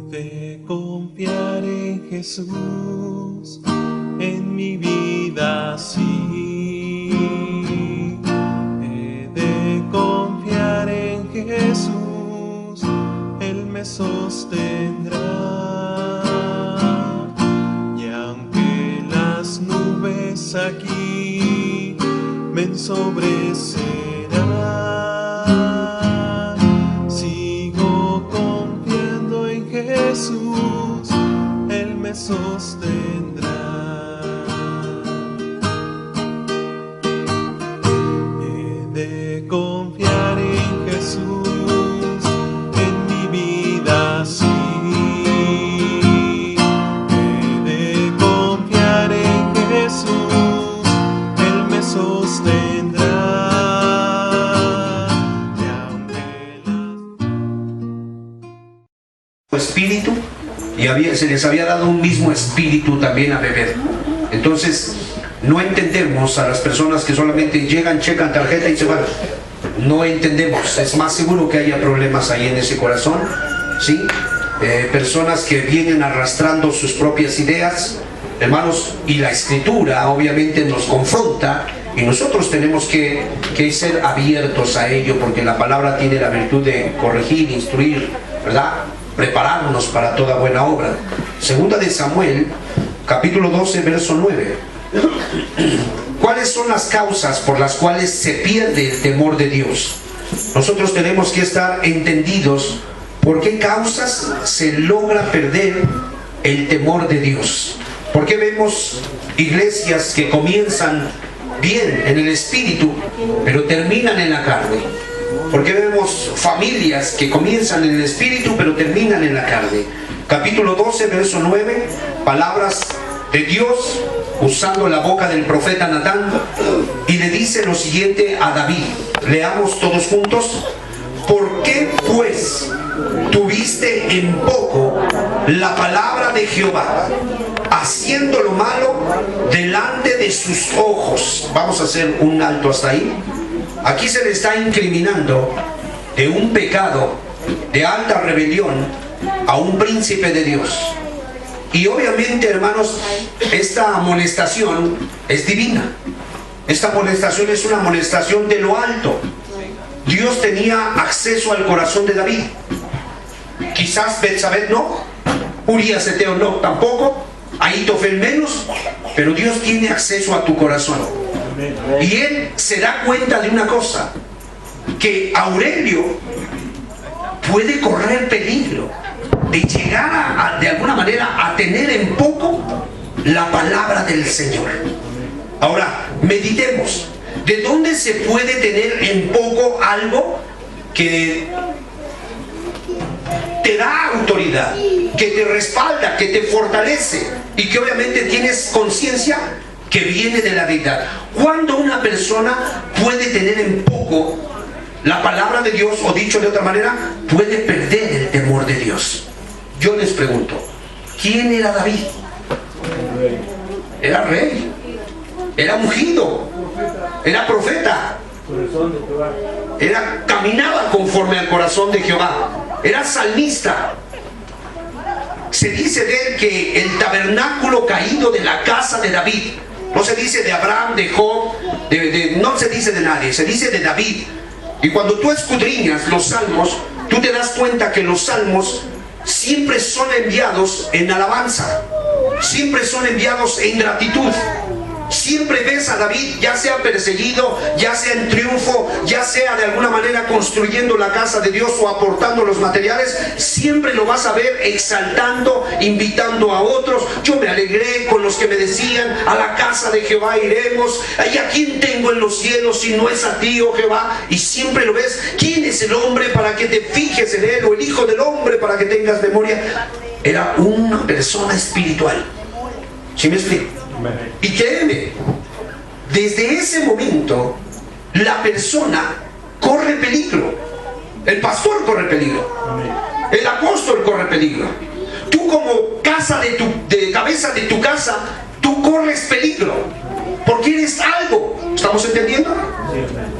de confiar en Jesús, en mi vida sí. He de confiar en Jesús, Él me sostendrá. Y aunque las nubes aquí me ensobrecerán, sigo confiando en Jesús, Él me sostendrá. He de confiar en Jesús, en mi vida sí. He de confiar en Jesús, Él me sostendrá. Y aunque espíritu, y se les había dado un mismo espíritu también a beber. Entonces no entendemos a las personas que solamente llegan, checan tarjeta y se van. No entendemos. Es más seguro que haya problemas ahí en ese corazón, ¿sí? Personas que vienen arrastrando sus propias ideas, hermanos, y la escritura obviamente nos confronta, y nosotros tenemos que ser abiertos a ello, porque la palabra tiene la virtud de corregir, instruir, ¿verdad? Prepararnos para toda buena obra. Segunda de Samuel, capítulo 12, verso 9. ¿Cuáles son las causas por las cuales se pierde el temor de Dios? Nosotros tenemos que estar entendidos por qué causas se logra perder el temor de Dios. ¿Por qué vemos iglesias que comienzan bien en el espíritu, pero terminan en la carne? ¿Por qué vemos familias que comienzan en el espíritu, pero terminan en la carne? Capítulo 12, verso 9, palabras de Dios usando la boca del profeta Natán, y le dice lo siguiente a David. Leamos todos juntos. ¿Por qué pues tuviste en poco la palabra de Jehová, haciendo lo malo delante de sus ojos? Vamos a hacer un alto hasta ahí. Aquí se le está incriminando de un pecado de alta rebelión a un príncipe de Dios. Y obviamente, hermanos, esta amonestación es divina. Esta amonestación es una amonestación de lo alto. Dios tenía acceso al corazón de David. Quizás Betsabé no, Urías Eteo no, tampoco, Ahitofel menos, pero Dios tiene acceso a tu corazón. Y él se da cuenta de una cosa, que Aurelio puede correr peligro de llegar de alguna manera a tener en poco la palabra del Señor. Ahora, meditemos. ¿De dónde se puede tener en poco algo que te da autoridad, que te respalda, que te fortalece y que obviamente tienes conciencia que viene de la deidad? ¿Cuándo una persona puede tener en poco la palabra de Dios, o dicho de otra manera, puede perder el temor de Dios? Yo les pregunto, ¿quién era David? Era rey, era ungido, era profeta, caminaba conforme al corazón de Jehová, era salmista. Se dice de él que el tabernáculo caído de la casa de David, no se dice de Abraham, de Job, no se dice de nadie, se dice de David. Y cuando tú escudriñas los salmos, tú te das cuenta que los salmos siempre son enviados en alabanza, siempre son enviados en gratitud. Siempre ves a David, ya sea perseguido, ya sea en triunfo, ya sea de alguna manera construyendo la casa de Dios o aportando los materiales, siempre lo vas a ver exaltando, invitando a otros. Yo me alegré con los que me decían, a la casa de Jehová iremos. ¿Y a quién tengo en los cielos si no es a ti, oh Jehová? Y siempre lo ves. ¿Quién es el hombre para que te fijes en él? O el hijo del hombre para que tengas memoria. Era una persona espiritual. ¿Sí me explico? Y créeme, desde ese momento la persona corre peligro. El pastor corre peligro. El apóstol corre peligro. Tú como cabeza de tu casa, tú corres peligro, porque eres algo. ¿Estamos entendiendo?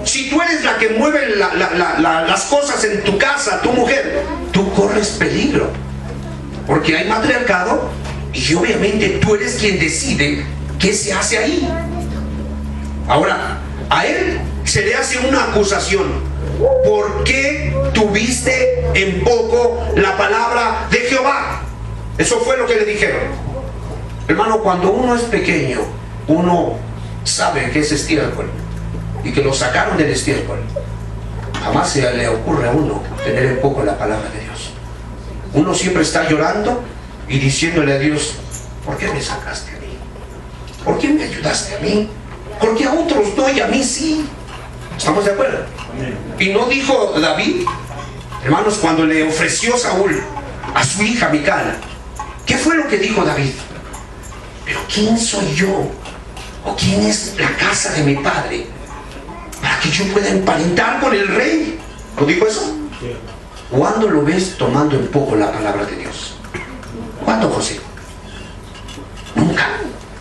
Si tú eres la que mueve las cosas en tu casa, tu mujer, tú corres peligro. porque hay matriarcado y obviamente tú eres quien decide qué se hace ahí. Ahora, a él se le hace una acusación. ¿Por qué tuviste en poco la palabra de Jehová? Eso fue lo que le dijeron. Hermano, cuando uno es pequeño, uno sabe que es estiércol y que lo sacaron del estiércol. Jamás se le ocurre a uno tener en poco la palabra de Dios. Uno siempre está llorando y diciéndole a Dios: ¿por qué me sacaste a mí? ¿Por qué me ayudaste a mí? ¿Por qué a otros no y a mí sí? ¿Estamos de acuerdo? Y no dijo David, hermanos, cuando le ofreció Saúl a su hija Mical, ¿qué fue lo que dijo David? Pero ¿quién soy yo? ¿O quién es la casa de mi padre para que yo pueda emparentar con el rey? ¿No dijo eso? ¿Cuándo lo ves tomando en poco la palabra de Dios? ¿Cuándo, José? Nunca.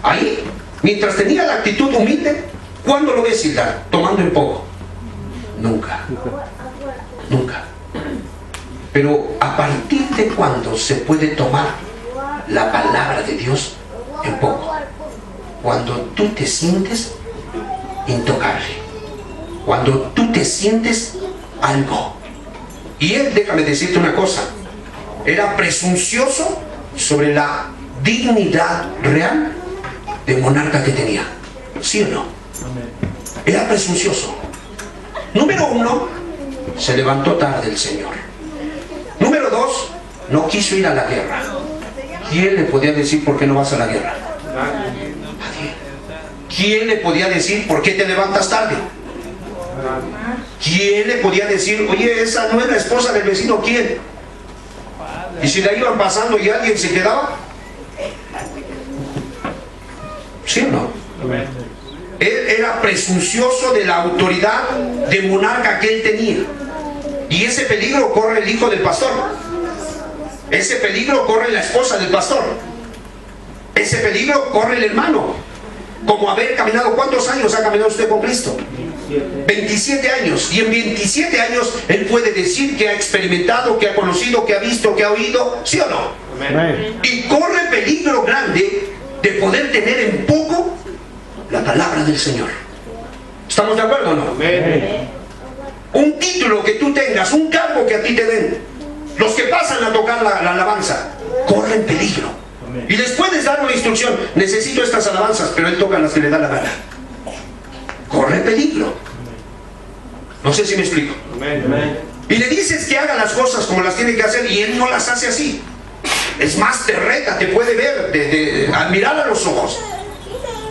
Ahí, mientras tenía la actitud humilde, ¿cuándo lo ves, Hilda, tomando en poco? Nunca. Nunca. Pero ¿a partir de cuándo se puede tomar la palabra de Dios en poco? Cuando tú te sientes intocable. Cuando tú te sientes algo. Y él, déjame decirte una cosa, era presuncioso sobre la dignidad real de monarca que tenía. ¿Sí o no? Era presuncioso. Número 1, se levantó tarde el Señor. Número 2, no quiso ir a la guerra. ¿Quién le podía decir por qué no vas a la guerra? Nadie. ¿Quién le podía decir por qué te levantas tarde? ¿Quién le podía decir, oye, esa no es la esposa del vecino? ¿Quién? Y si la iban pasando y alguien se quedaba. ¿Sí o no? Él era presuncioso de la autoridad de monarca que él tenía. Y ese peligro corre el hijo del pastor. Ese peligro corre la esposa del pastor. Ese peligro corre el hermano. Como haber caminado, ¿cuántos años ha caminado usted con Cristo? 27 años. Y en 27 años él puede decir que ha experimentado, que ha conocido, que ha visto, que ha oído. ¿Sí o no? Amén. Y corre peligro grande de poder tener en poco la palabra del Señor. ¿Estamos de acuerdo o no? Amén. Un título que tú tengas, un cargo que a ti te den, los que pasan a tocar la alabanza corren peligro. Amén. Y les puedes dar una instrucción: necesito estas alabanzas, pero él toca las que le da la gana. Corre peligro. No sé si me explico. Amén. Y le dices que haga las cosas como las tiene que hacer y él no las hace así. Es más, te reta, te puede ver, al mirar a los ojos.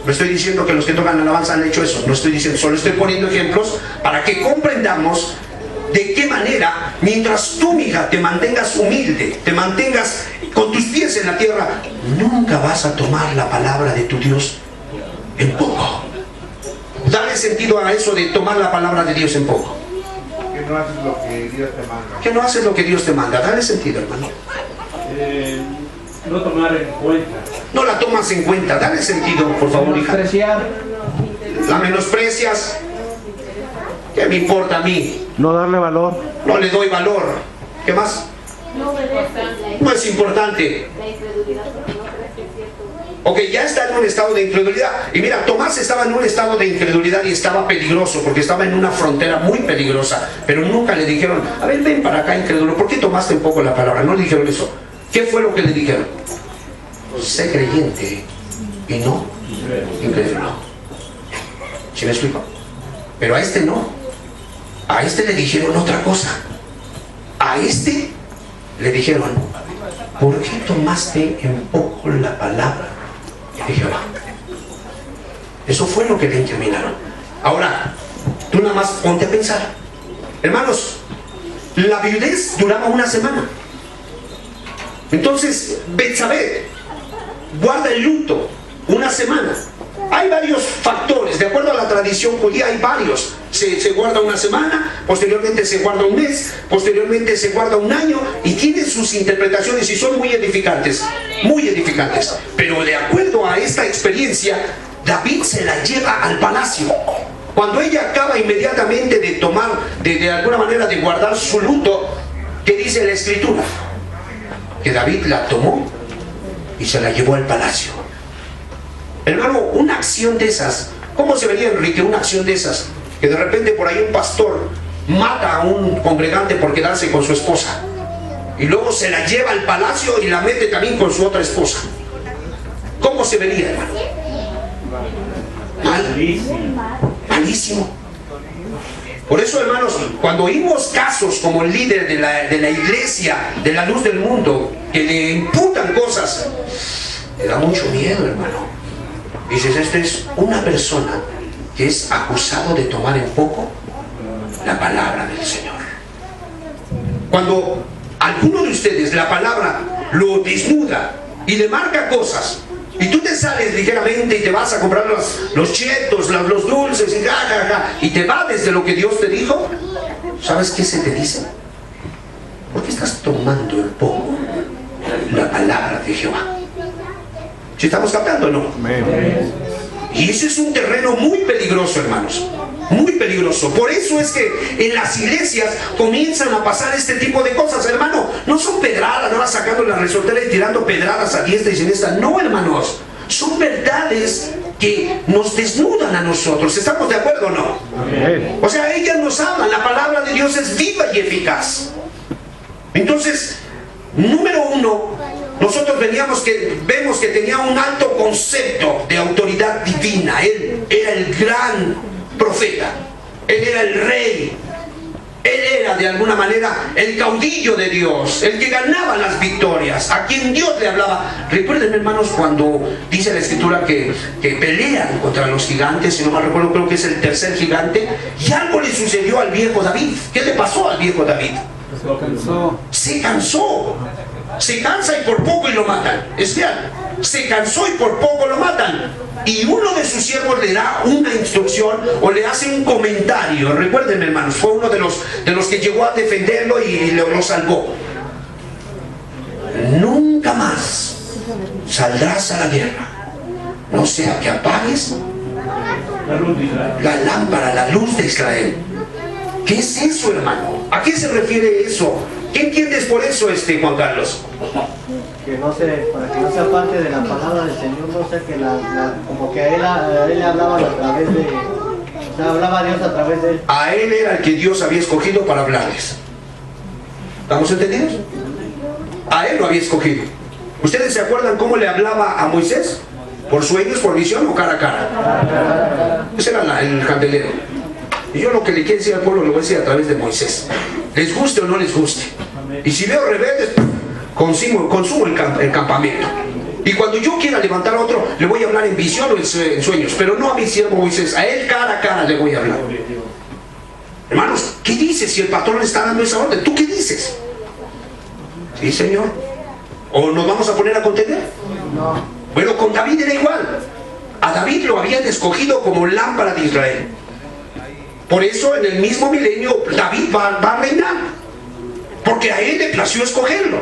No estoy diciendo que los que tocan la alabanza han hecho eso, no estoy diciendo, solo estoy poniendo ejemplos para que comprendamos de qué manera, mientras tú, mija, te mantengas humilde, te mantengas con tus pies en la tierra, nunca vas a tomar la palabra de tu Dios en poco. Dale sentido a eso de tomar la palabra de Dios en poco. Que no haces lo que Dios te manda. Que no haces lo que Dios te manda. Dale sentido, hermano. No tomar en cuenta. No la tomas en cuenta. Dale sentido, por favor, hija. La menosprecias. ¿Qué me importa a mí? No darle valor. No le doy valor. ¿Qué más? No es importante. Ok, ya está en un estado de incredulidad. Y mira, Tomás estaba en un estado de incredulidad y estaba peligroso, porque estaba en una frontera muy peligrosa. Pero nunca le dijeron, a ver, ven para acá, incrédulo, ¿por qué tomaste un poco la palabra? No le dijeron eso. ¿Qué fue lo que le dijeron? Sé creyente y no incrédulo. ¿Sí me explico? Pero a este no. A este le dijeron otra cosa. A este le dijeron, ¿por qué tomaste en poco la palabra de Jehová? Eso fue lo que le incriminaron. Ahora, tú nada más ponte a pensar. Hermanos, la viudez duraba una semana. Entonces, Betsabé guarda el luto una semana. Hay varios factores, de acuerdo a la tradición judía hay varios. Se guarda una semana, posteriormente se guarda un mes, posteriormente se guarda un año, y tiene sus interpretaciones y son muy edificantes, muy edificantes. Pero de acuerdo a esta experiencia, David se la lleva al palacio. Cuando ella acaba inmediatamente de tomar, de alguna manera de guardar su luto, ¿qué dice la escritura? que David la tomó y se la llevó al palacio. Hermano, una acción de esas, ¿cómo se vería, Enrique, una acción de esas? Que de repente por ahí un pastor mata a un congregante por quedarse con su esposa y luego se la lleva al palacio y la mete también con su otra esposa. ¿Cómo se vería, hermano? Malísimo. Por eso, hermanos, cuando oímos casos como el líder de la iglesia, de la luz del mundo, que le imputan cosas, le da mucho miedo, hermano. Dices, esta es una persona que es acusado de tomar en poco la palabra del Señor. Cuando alguno de ustedes la palabra lo desnuda y le marca cosas, y tú te sales ligeramente y te vas a comprar los chetos, los dulces y te va desde lo que Dios te dijo, ¿sabes qué se te dice? ¿Por qué estás tomando en poco la palabra de Jehová? ¿Sí estamos captando o no? Y ese es un terreno muy peligroso, hermanos. Muy peligroso. Por eso es que en las iglesias comienzan a pasar este tipo de cosas, hermano. No son pedradas, no vas sacando la resortera y tirando pedradas a diestra y siniestra. No, hermanos. Son verdades que nos desnudan a nosotros. ¿Estamos de acuerdo o no? O sea, ellas nos hablan. La palabra de Dios es viva y eficaz. Entonces, número uno, nosotros vemos que tenía un alto concepto de autoridad divina. Él era el gran profeta, él era el rey, él era de alguna manera el caudillo de Dios, el que ganaba las victorias, a quien Dios le hablaba. Recuerden, hermanos, cuando dice la escritura que pelean contra los gigantes, si no me recuerdo, creo que es el tercer gigante, y algo le sucedió al viejo David. ¿Qué le pasó al viejo David? Se cansó. Se cansa y por poco y lo matan. Es real. Se cansó y por poco lo matan. Y uno de sus siervos le da una instrucción o le hace un comentario. Recuerden, hermanos, fue uno de los que llegó a defenderlo y lo salvó. Nunca más saldrás a la guerra, no sea que apagues la lámpara, la luz de Israel. ¿Qué es eso, hermano? ¿A qué se refiere eso? ¿Qué entiendes por eso, Juan Carlos? Para que no sea parte de la palabra del Señor, no sé, como que a él le hablaban a través de, o sea, hablaba Dios a través de él. A él era el que Dios había escogido para hablarles. ¿Estamos entendidos? A él lo había escogido. ¿Ustedes se acuerdan cómo le hablaba a Moisés? ¿Por sueños, por visión o cara a cara? Ese era el candelero. Y yo lo que le quiero decir al pueblo lo voy a decir a través de Moisés. Les guste o no les guste. Y si veo rebeldes, consumo el campamento. Y cuando yo quiera levantar a otro, le voy a hablar en visión o en sueños. Pero no a mi siervo Moisés, a él cara a cara le voy a hablar. Hermanos, ¿qué dices si el patrón le está dando esa orden? ¿Tú qué dices? ¿Sí, Señor? ¿O nos vamos a poner a contender? No. Bueno, con David era igual. A David lo habían escogido como lámpara de Israel. Por eso en el mismo milenio David va a reinar, porque a él le plació escogerlo.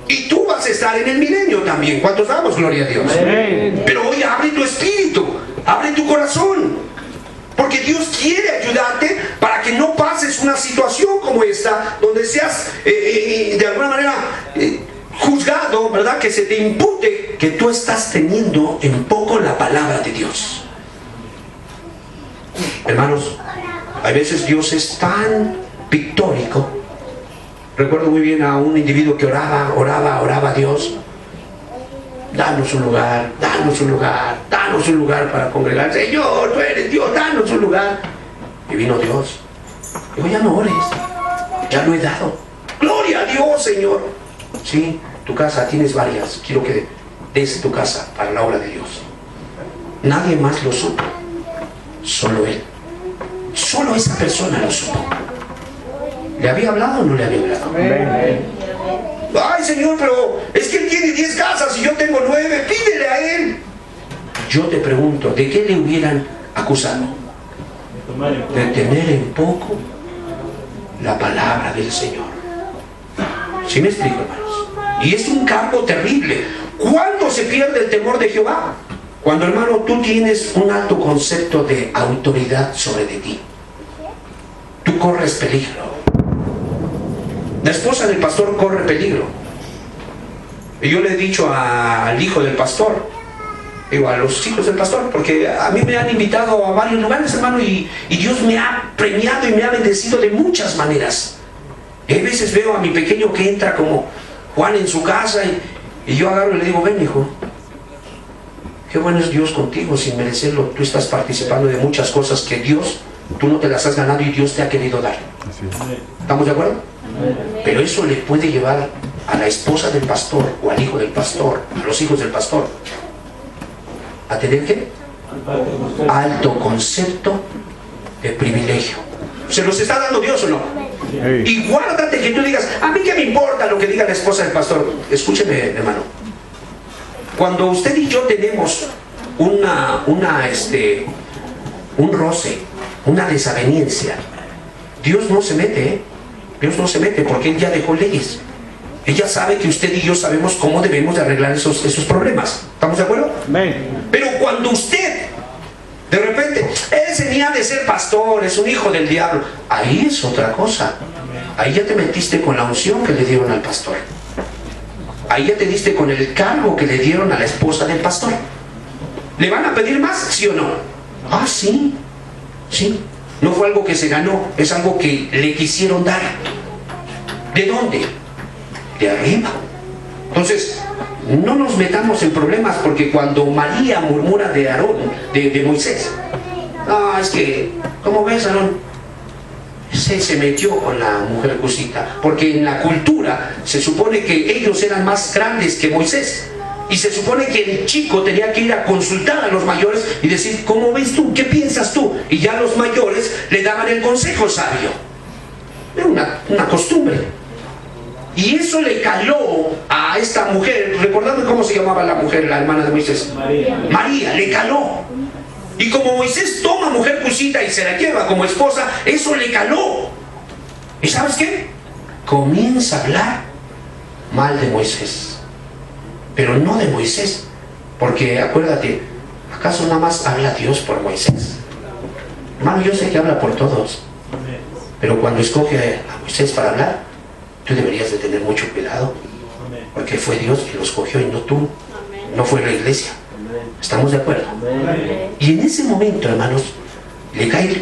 Y tú vas a estar en el milenio también. ¿Cuántos damos gloria a Dios? Pero hoy abre tu espíritu, abre tu corazón, porque Dios quiere ayudarte para que no pases una situación como esta, donde seas de alguna manera juzgado, ¿verdad? Que se te impute que tú estás teniendo en poco la palabra de Dios. Hermanos, a veces Dios es tan pictórico. Recuerdo muy bien a un individuo que oraba a Dios. Danos un lugar, danos un lugar, danos un lugar para congregar. Señor, tú eres Dios, danos un lugar. Y vino Dios. Digo, ya no ores, ya lo he dado. Gloria a Dios, Señor. Sí, tu casa tienes varias. Quiero que des tu casa para la obra de Dios. Nadie más lo supo, solo él. Solo esa persona lo supo. ¿Le había hablado o no le había hablado? Ay, Señor, pero es que él tiene 10 casas y yo tengo 9. Pídele a él. Yo te pregunto, ¿de qué le hubieran acusado? De tener en poco la palabra del Señor. ¿Sí me explico, hermanos? Y es un campo terrible. ¿Cuándo se pierde el temor de Jehová? Cuando, hermano, tú tienes un alto concepto de autoridad sobre de ti. Tú corres peligro. La esposa del pastor corre peligro. Y yo le he dicho al hijo del pastor, digo, a los hijos del pastor, porque a mí me han invitado a varios lugares, hermano, y Dios me ha premiado y me ha bendecido de muchas maneras. Y a veces veo a mi pequeño que entra como Juan en su casa y yo agarro y le digo, ven, hijo, qué bueno es Dios contigo, sin merecerlo. Tú estás participando de muchas cosas que Dios, tú no te las has ganado y Dios te ha querido dar. ¿Estamos de acuerdo? Pero eso le puede llevar a la esposa del pastor o al hijo del pastor, a los hijos del pastor, a tener ¿qué? Alto concepto de privilegio. ¿Se los está dando Dios o no? Y guárdate que tú digas, a mí qué me importa lo que diga la esposa del pastor. Escúcheme, hermano, cuando usted y yo tenemos un roce, una desaveniencia, Dios no se mete, ¿eh? Dios no se mete, porque Él ya dejó leyes. Ella sabe que usted y yo sabemos cómo debemos de arreglar esos problemas. ¿Estamos de acuerdo? Amén. Pero cuando usted, de repente, ese ni ha de ser pastor, es un hijo del diablo, ahí es otra cosa. Ahí ya te metiste con la unción que le dieron al pastor. Ahí ya te diste con el cargo que le dieron a la esposa del pastor. ¿Le van a pedir más, sí o no? Ah, sí, sí. No fue algo que se ganó, es algo que le quisieron dar. ¿De dónde? De arriba. Entonces, no nos metamos en problemas, porque cuando María murmura de Aarón, de Moisés, es que, ¿cómo ves, Aarón? Se metió con la mujer cusita, porque en la cultura se supone que ellos eran más grandes que Moisés, y se supone que el chico tenía que ir a consultar a los mayores y decir, ¿cómo ves tú? ¿Qué piensas tú? Y ya los mayores le daban el consejo sabio. Era una costumbre. Y eso le caló a esta mujer. ¿Recordando cómo se llamaba la mujer, la hermana de Moisés? María, le caló. Y como Moisés toma mujer cusita y se la lleva como esposa, eso le caló. ¿Y sabes qué? Comienza a hablar mal de Moisés. Pero no de Moisés, porque acuérdate, ¿acaso nada más habla Dios por Moisés? Hermano, yo sé que habla por todos, pero cuando escoge a Moisés para hablar, tú deberías de tener mucho cuidado, porque fue Dios quien lo escogió y no tú, no fue la iglesia. ¿Estamos de acuerdo? Y en ese momento, hermanos, le cae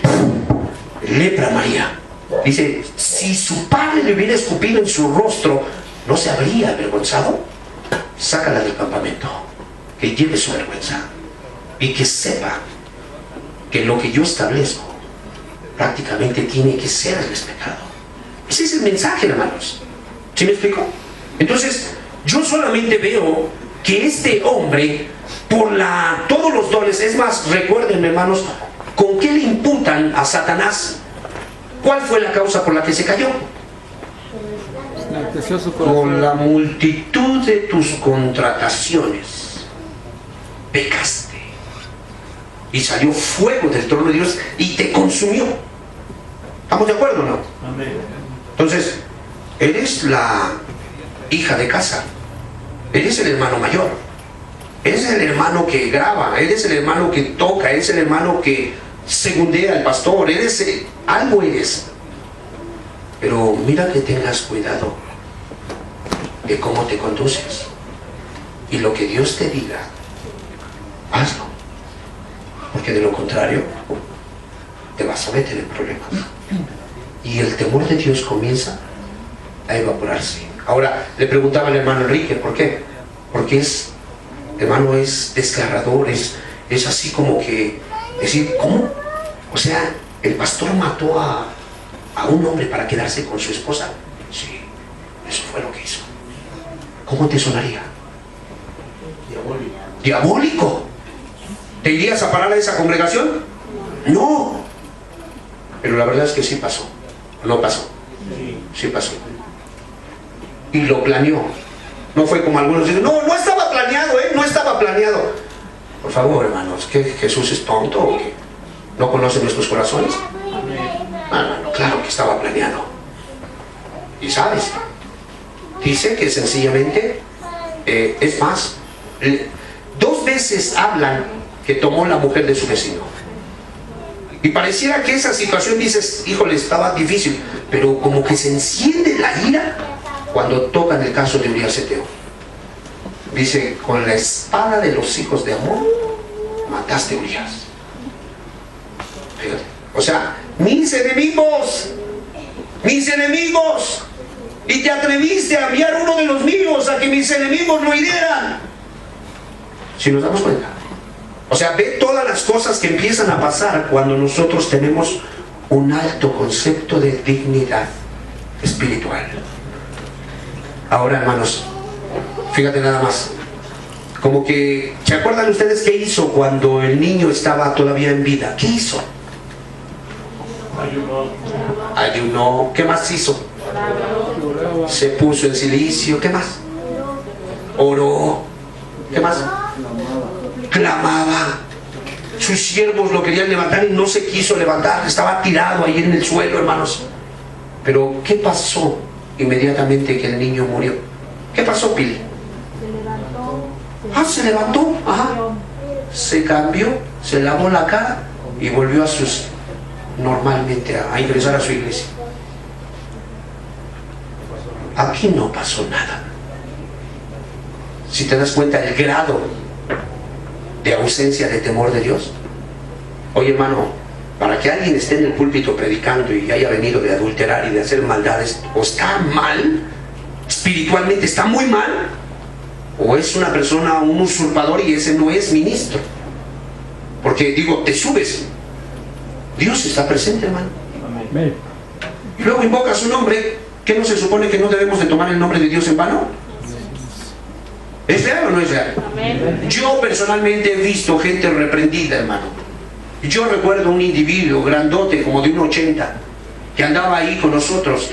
lepra a María. Dice, si su padre le hubiera escupido en su rostro, ¿no se habría avergonzado? Sácala del campamento, que lleve su vergüenza y que sepa que lo que yo establezco prácticamente tiene que ser respetado. Ese es el mensaje, hermanos. ¿Sí me explico? Entonces, yo solamente veo que este hombre, por todos los dones, es más, recuerden, hermanos, ¿con qué le imputan a Satanás? ¿Cuál fue la causa por la que se cayó? Con la multitud de tus contrataciones pecaste, y salió fuego del trono de Dios y te consumió. ¿Estamos de acuerdo o no? Amén. Entonces, eres la hija de casa, eres el hermano mayor, eres el hermano que graba, eres el hermano que toca, eres el hermano que segundea al pastor, algo eres. Pero mira que tengas cuidado de cómo te conduces, y lo que Dios te diga, hazlo, porque de lo contrario te vas a meter en problemas y el temor de Dios comienza a evaporarse. Ahora, le preguntaba al hermano Enrique, ¿por qué? Porque hermano, es desgarrador, es así como que decir, ¿cómo? O sea, el pastor mató a un hombre para quedarse con su esposa. Sí, eso fue lo que hizo. ¿Cómo te sonaría? Diabólico. ¿Diabólico? ¿Te irías a parar a esa congregación? No. Pero la verdad es que sí pasó. No pasó. Sí pasó. Y lo planeó. No fue como algunos dicen, no estaba planeado, no estaba planeado. Por favor, hermanos, ¿que Jesús es tonto o qué? ¿No conoce nuestros corazones? No, claro que estaba planeado. Y sabes, dice que sencillamente, es más, 2 veces hablan que tomó la mujer de su vecino. Y pareciera que esa situación, dices, híjole, estaba difícil, pero como que se enciende la ira cuando tocan el caso de Urias Eteo. Dice, con la espada de los hijos de Amón mataste a Urias. Fíjate. O sea, mis enemigos, y te atreviste a enviar uno de los míos a que mis enemigos lo hirieran. Si nos damos cuenta. O sea, ve todas las cosas que empiezan a pasar cuando nosotros tenemos un alto concepto de dignidad espiritual. Ahora, hermanos, fíjate nada más. Como que, ¿se acuerdan ustedes qué hizo cuando el niño estaba todavía en vida? ¿Qué hizo? Ayunó. ¿Qué más hizo? Se puso en silicio. ¿Qué más? Oró. ¿Qué más? Clamaba. Sus siervos lo querían levantar y no se quiso levantar. Estaba tirado ahí en el suelo, hermanos. Pero, ¿qué pasó inmediatamente que el niño murió? ¿Qué pasó, Pili? Se levantó. Ajá. Se cambió, se lavó la cara y volvió a sus... normalmente a ingresar a su iglesia. Aquí no pasó nada. Si te das cuenta el grado de ausencia de temor de Dios. Oye, hermano, para que alguien esté en el púlpito predicando y haya venido de adulterar y de hacer maldades, o está mal, espiritualmente está muy mal, o es una persona, un usurpador, y ese no es ministro. Porque digo, te subes, Dios está presente, hermano. Amén. Y luego invoca su nombre. ¿Qué no se supone que no debemos de tomar el nombre de Dios en vano? ¿Es real o no es real? Amén. Yo personalmente he visto gente reprendida, hermano. Yo recuerdo un individuo grandote, como de 1,80, que andaba ahí con nosotros.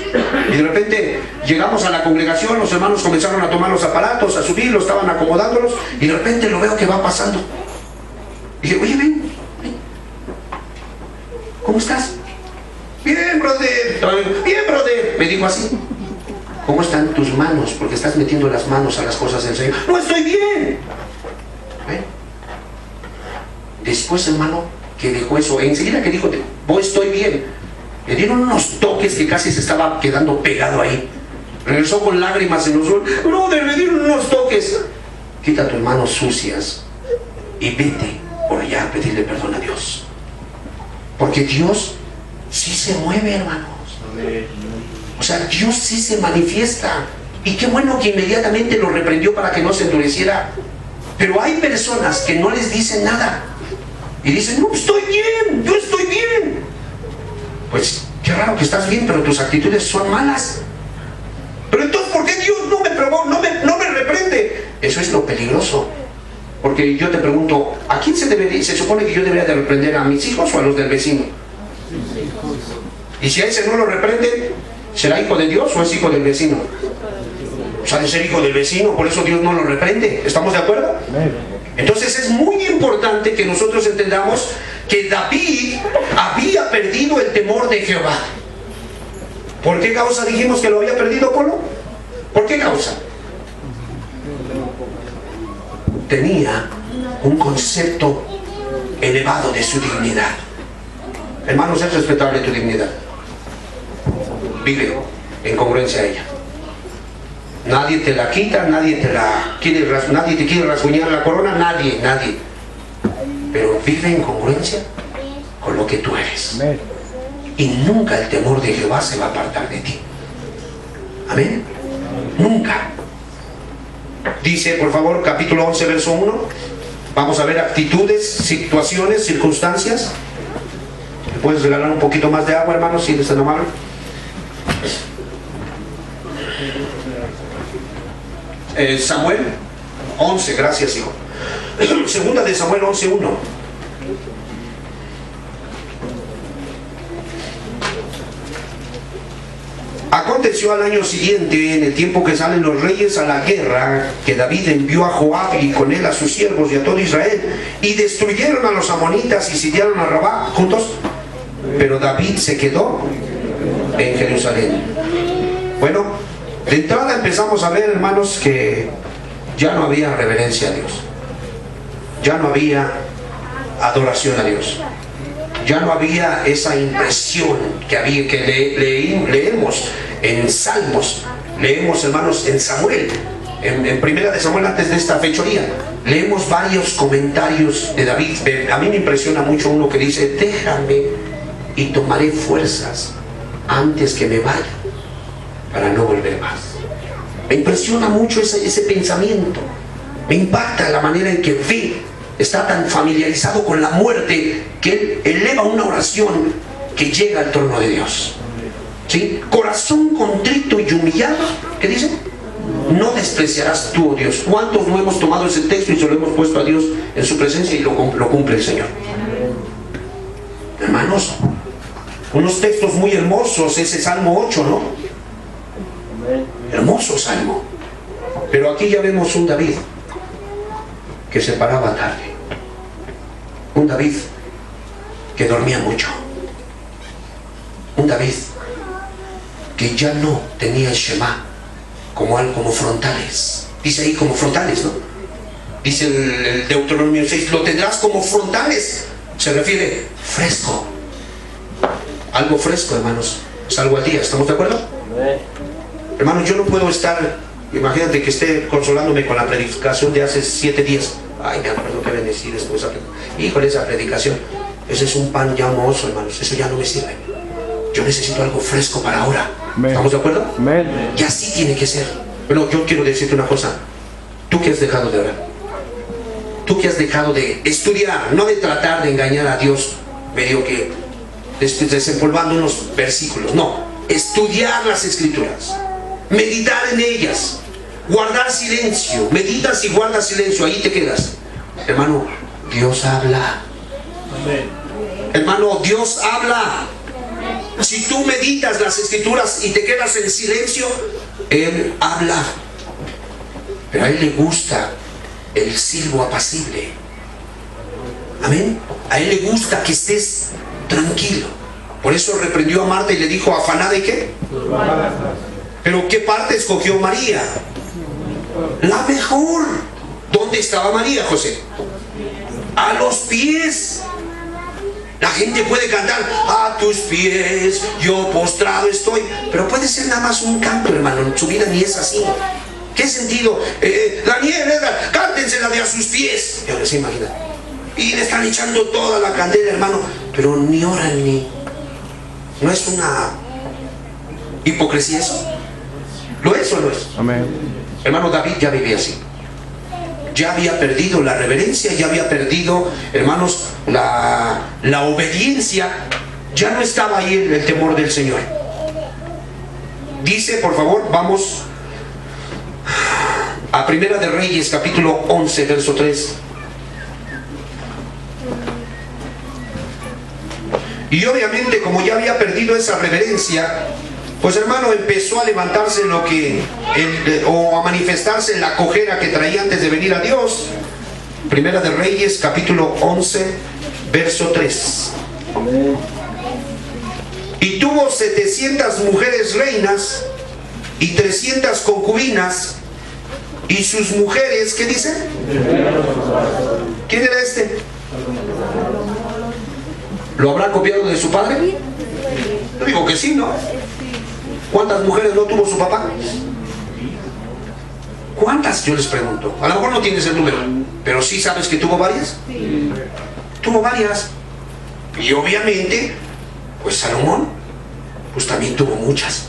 Y de repente llegamos a la congregación, los hermanos comenzaron a tomar los aparatos, a subirlos, estaban acomodándolos, y de repente lo veo que va pasando. Y dije, oye, ven. ¿Cómo estás? Bien, brother. Bien, brother. Me dijo así. ¿Cómo están tus manos? Porque estás metiendo las manos a las cosas del Señor. No, estoy bien. ¿Eh? Después, hermano, que dejó eso, enseguida que dijo, voy, estoy bien, le dieron unos toques que casi se estaba quedando pegado ahí. Regresó con lágrimas en los ojos. Brother, le dieron unos toques. Quita tus manos sucias y vete por allá a pedirle perdón a Dios. Porque Dios sí se mueve, hermanos. O sea, Dios sí se manifiesta. Y qué bueno que inmediatamente lo reprendió para que no se endureciera. Pero hay personas que no les dicen nada. Y dicen, no, estoy bien, yo estoy bien. Pues, qué raro que estás bien, pero tus actitudes son malas. Pero entonces, ¿por qué Dios no me reprende? Eso es lo peligroso. Porque yo te pregunto, ¿a quién se supone que yo debería de reprender? ¿A mis hijos o a los del vecino? Y si a ese no lo reprende, ¿será hijo de Dios o es hijo del vecino? O sea, de ser hijo del vecino, por eso Dios no lo reprende. ¿Estamos de acuerdo? Entonces es muy importante que nosotros entendamos que David había perdido el temor de Jehová. ¿Por qué causa dijimos que lo había perdido, Polo? ¿Por qué causa? Tenía un concepto elevado de su dignidad. Hermanos, es respetable tu dignidad. Vive en congruencia a ella. Nadie te la quita, nadie te quiere rasguñar la corona, nadie. Pero vive en congruencia con lo que tú eres. Amén. Y nunca el temor de Jehová se va a apartar de ti. Amén. Nunca. Dice, por favor, capítulo 11, verso 1. Vamos a ver actitudes, situaciones, circunstancias. ¿Me puedes regalar un poquito más de agua, hermano, si eres tan amable? Samuel 11, gracias, hijo. Segunda de Samuel 11:1. Aconteció al año siguiente, en el tiempo que salen los reyes a la guerra, que David envió a Joab y con él a sus siervos y a todo Israel, y destruyeron a los amonitas y sitiaron a Rabá juntos. Pero David se quedó en Jerusalén. Bueno, de entrada empezamos a ver, hermanos, que ya no había reverencia a Dios. Ya no había adoración a Dios. Ya no había esa impresión que había, que leemos en Salmos, leemos, hermanos, en Samuel, en Primera de Samuel, antes de esta fechoría, leemos varios comentarios de David. A mí me impresiona mucho uno que dice: déjame y tomaré fuerzas antes que me vaya, para no volver más. Me impresiona mucho ese pensamiento. Me impacta la manera en que ve, está tan familiarizado con la muerte, que él eleva una oración que llega al trono de Dios. ¿Sí? Corazón contrito y humillado, ¿qué dice? No despreciarás tú, oh Dios. ¿Cuántos no hemos tomado ese texto y se lo hemos puesto a Dios en su presencia y lo cumple el Señor? Hermanos, unos textos muy hermosos, ese Salmo 8, ¿no? Hermoso salmo. Pero aquí ya vemos un David que se paraba tarde, un David que dormía mucho, un David que ya no tenía el Shema como frontales. Dice ahí como frontales, ¿no? Dice el Deuteronomio 6, lo tendrás como frontales. Se refiere fresco. Algo fresco, hermanos. Es algo al día, ¿estamos de acuerdo? Hermanos, yo no puedo estar, imagínate que esté consolándome con la predicación de hace 7 días. Ay, me acuerdo que bendecir después. Híjole, esa predicación. Ese es un pan ya mohoso, hermanos. Eso ya no me sirve. Yo necesito algo fresco para ahora. ¿Estamos de acuerdo? Y así tiene que ser. Pero yo quiero decirte una cosa. Tú que has dejado de orar, tú que has dejado de estudiar, no de tratar de engañar a Dios medio que desempolvando unos versículos, no, estudiar las Escrituras, meditar en ellas, guardar silencio, meditas y guardas silencio, ahí te quedas. Hermano, Dios habla. Hermano, Dios habla. Si tú meditas las Escrituras y te quedas en silencio, Él habla. Pero a Él le gusta el silbo apacible. Amén. A Él le gusta que estés tranquilo. Por eso reprendió a Marta y le dijo: afanada y qué. Pero ¿qué parte escogió María? La mejor. ¿Dónde estaba María, José? A los pies. La gente puede cantar: a tus pies yo postrado estoy, pero puede ser nada más un canto, hermano. Su vida ni es así. ¿Qué sentido? La nieve, cántensela de a sus pies. Y ahora se imagina. Y le están echando toda la candela, hermano, pero ni oran ni. ¿No es una hipocresía eso? ¿Lo es o no es? Amén. Hermano, David ya vivía así. Ya había perdido la reverencia, ya había perdido, hermanos, la obediencia. Ya no estaba ahí el temor del Señor. Dice, por favor, vamos a Primera de Reyes, capítulo 11, verso 3. Y obviamente, como ya había perdido esa reverencia, pues hermano, empezó a levantarse o a manifestarse la cojera que traía antes de venir a Dios. Primera de Reyes, capítulo 11, verso 3. Y tuvo 700 mujeres reinas y 300 concubinas, y sus mujeres, ¿qué dice? ¿Quién era este? ¿Lo habrá copiado de su padre? Yo digo que sí, ¿no? ¿Cuántas mujeres no tuvo su papá? ¿Cuántas? Yo les pregunto. A lo mejor no tienes el número, pero sí sabes que tuvo varias. Tuvo varias. Y obviamente, pues Salomón, pues también tuvo muchas.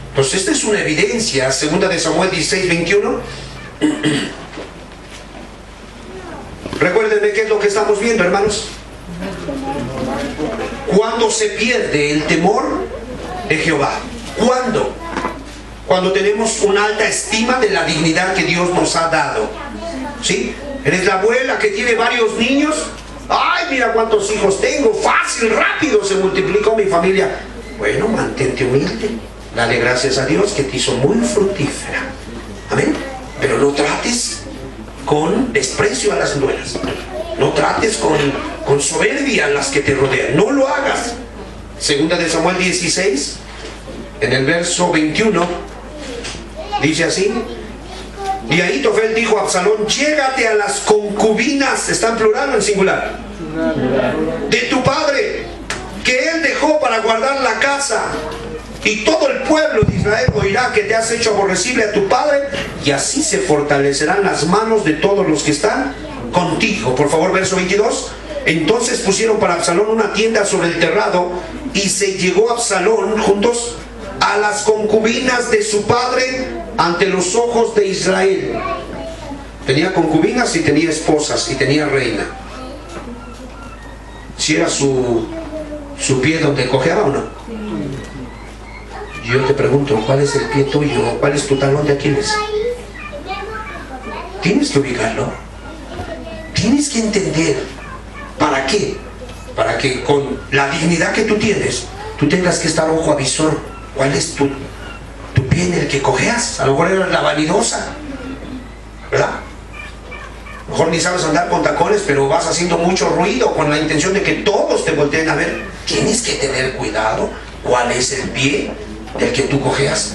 Entonces esta es una evidencia. Segunda de Samuel 16, 21. Recuérdenme qué es lo que estamos viendo, hermanos. Cuando se pierde el temor de Jehová. ¿Cuándo? Cuando tenemos una alta estima de la dignidad que Dios nos ha dado. ¿Sí? Eres la abuela que tiene varios niños. ¡Ay, mira cuántos hijos tengo! Fácil, rápido se multiplicó mi familia. Bueno, mantente humilde. Dale gracias a Dios que te hizo muy fructífera. Amén. Pero no trates con desprecio a las nueras. No trates con soberbia a las que te rodean. No lo hagas. Segunda de Samuel 16, en el verso 21, dice así: y Ahitofel dijo a Absalón: llégate a las concubinas, ¿está en plural o en singular? De tu padre, que él dejó para guardar la casa, y todo el pueblo de Israel oirá que te has hecho aborrecible a tu padre y así se fortalecerán las manos de todos los que están contigo. Por favor, verso 22. Entonces pusieron para Absalón una tienda sobre el terrado, y se llegó Absalón, juntos, a las concubinas de su padre ante los ojos de Israel. Tenía concubinas y tenía esposas y tenía reina. ¿Si era su pie donde cojeaba o no? Yo te pregunto, ¿cuál es el pie tuyo? ¿Cuál es tu talón de Aquiles? Tienes que ubicarlo. Tienes que entender. ¿Para qué? Para que con la dignidad que tú tienes, tú tengas que estar ojo avisor. ¿Cuál es tu pie en el que cojeas? A lo mejor eres la vanidosa, ¿verdad? A lo mejor ni sabes andar con tacones, pero vas haciendo mucho ruido con la intención de que todos te volteen a ver. Tienes que tener cuidado. ¿Cuál es el pie del que tú cojeas?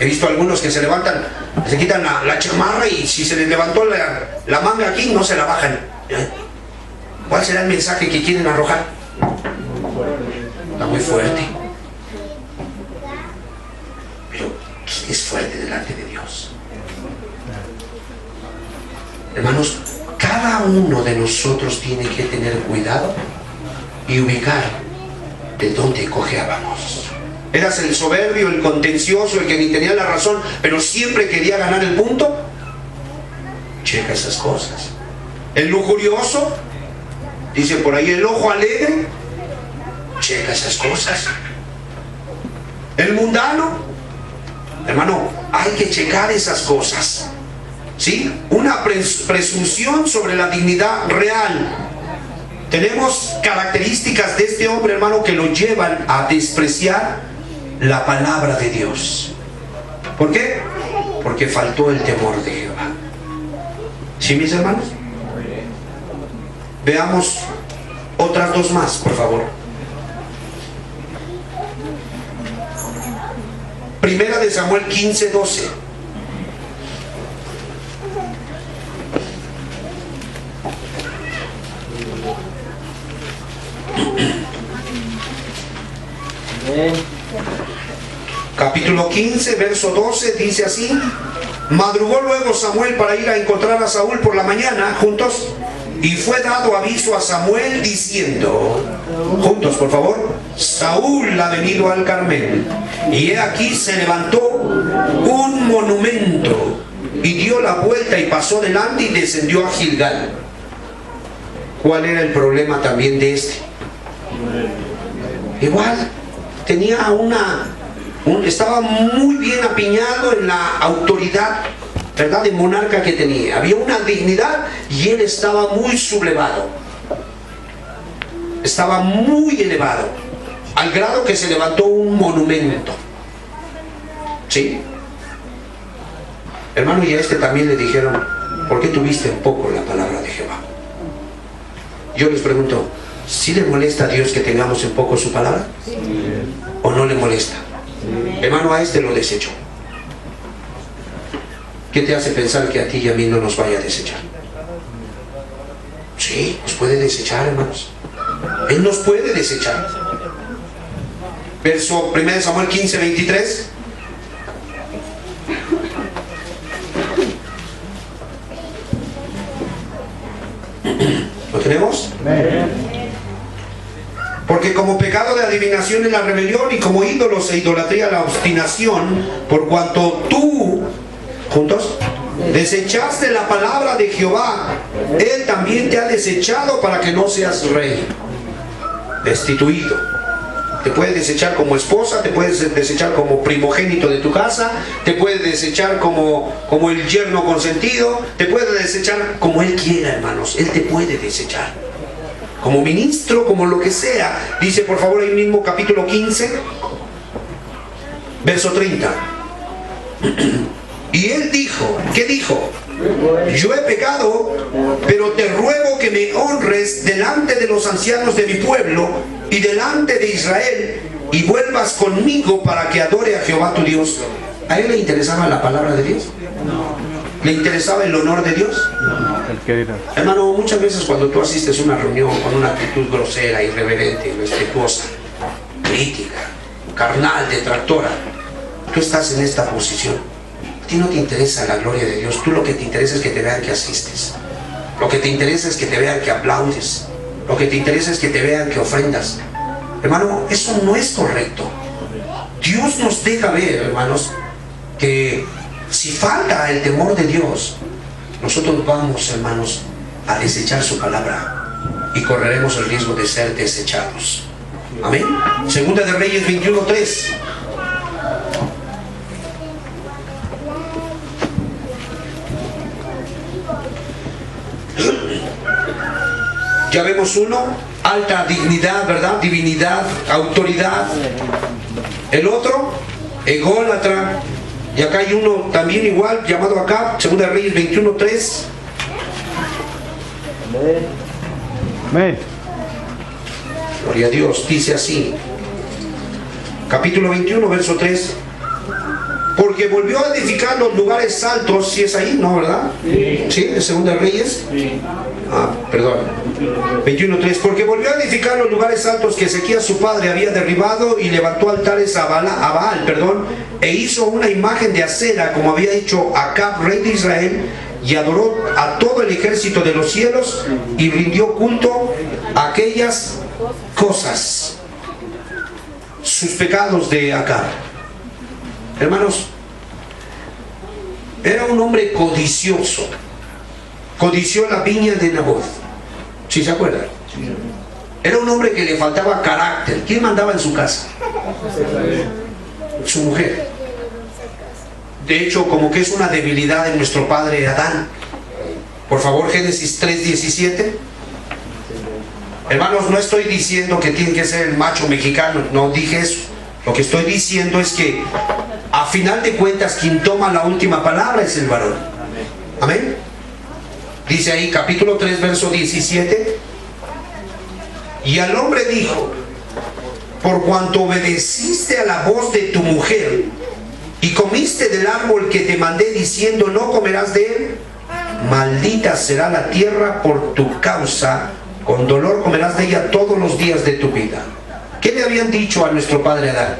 He visto algunos que se levantan, se quitan la chamarra, y si se les levantó la manga aquí, no se la bajan. ¿Cuál será el mensaje que quieren arrojar? Está muy fuerte. Pero ¿quién es fuerte delante de Dios? Hermanos, cada uno de nosotros tiene que tener cuidado y ubicar de dónde cojeábamos. Eras el soberbio, el contencioso, el que ni tenía la razón, pero siempre quería ganar el punto. Checa esas cosas. El lujurioso, dice por ahí, el ojo alegre. Checa esas cosas. El mundano, hermano, hay que checar esas cosas. ¿Sí? Una presunción sobre la dignidad real. Tenemos características de este hombre, hermano, que lo llevan a despreciar la palabra de Dios. ¿Por qué? Porque faltó el temor de Jehová. ¿Sí, mis hermanos? Veamos otras dos más, por favor. Primera de Samuel 15:12. Capítulo 15, verso 12, dice así: madrugó luego Samuel para ir a encontrar a Saúl por la mañana, juntos, y fue dado aviso a Samuel diciendo, juntos por favor, Saúl ha venido al Carmel, y he aquí se levantó un monumento, y dio la vuelta y pasó delante y descendió a Gilgal. ¿Cuál era el problema también de este? Igual, tenía estaba muy bien apiñado en la autoridad, ¿verdad?, de monarca que tenía. Había una dignidad y él estaba muy sublevado. Estaba muy elevado, al grado que se levantó un monumento. ¿Sí? Hermano, y a este también le dijeron, ¿por qué tuviste en poco la palabra de Jehová? Yo les pregunto, ¿sí le molesta a Dios que tengamos en poco su palabra? Sí. ¿O no le molesta? Sí. Hermano, a este lo desechó. ¿Qué te hace pensar que a ti y a mí no nos vaya a desechar? Sí, nos puede desechar, hermanos. Él nos puede desechar. Verso 1 Samuel 15:23. ¿Lo tenemos? Porque como pecado de adivinación es la rebelión, y como ídolos e idolatría la obstinación, por cuanto tú, juntos, desechaste la palabra de Jehová, Él también te ha desechado para que no seas rey. Destituido. Te puede desechar como esposa, te puede desechar como primogénito de tu casa, te puede desechar como el yerno consentido, te puede desechar como Él quiera, hermanos. Él te puede desechar. Como ministro, como lo que sea. Dice por favor ahí mismo capítulo 15, verso 30. Y él dijo, ¿qué dijo? Yo he pecado, pero te ruego que me honres delante de los ancianos de mi pueblo y delante de Israel, y vuelvas conmigo para que adore a Jehová tu Dios. ¿A él le interesaba la palabra de Dios? ¿Le interesaba el honor de Dios? Hermano, muchas veces cuando tú asistes a una reunión con una actitud grosera, irreverente, irrespetuosa, crítica, carnal, detractora, tú estás en esta posición. A ti no te interesa la gloria de Dios. Tú lo que te interesa es que te vean que asistes. Lo que te interesa es que te vean que aplaudes. Lo que te interesa es que te vean que ofrendas. Hermano, eso no es correcto. Dios nos deja ver, hermanos, que si falta el temor de Dios, nosotros vamos, hermanos, a desechar su palabra y correremos el riesgo de ser desechados. Amén. Segunda de Reyes 21:3. Ya vemos uno, alta dignidad, ¿verdad? Divinidad, autoridad. El otro, ególatra. Y acá hay uno también igual, llamado acá, Segunda de Reyes 21:3. Amén. Gloria a Dios, dice así. Capítulo 21, verso 3. Porque volvió a edificar los lugares altos, si es ahí, ¿no, verdad? Sí, en Segunda de Reyes. Perdón. 21:3. Porque volvió a edificar los lugares altos que Ezequías su padre había derribado y levantó altares a Baal, e hizo una imagen de acera como había hecho Acab, rey de Israel, y adoró a todo el ejército de los cielos y rindió culto a aquellas cosas. Sus pecados de Acab. Hermanos, era un hombre codicioso. Codició la viña de Naboth. ¿Sí se acuerdan? Era un hombre que le faltaba carácter. ¿Quién mandaba en su casa? Su mujer. De hecho, como que es una debilidad de nuestro padre Adán. Por favor, Génesis 3:17. Hermanos, no estoy diciendo que tiene que ser el macho mexicano. No dije eso. Lo que estoy diciendo es que a final de cuentas quien toma la última palabra es el varón. Amén. Dice ahí capítulo 3 verso 17. Y al hombre dijo: por cuanto obedeciste a la voz de tu mujer y comiste del árbol que te mandé diciendo no comerás de él, maldita será la tierra por tu causa, con dolor comerás de ella todos los días de tu vida. ¿Qué le habían dicho a nuestro padre Adán?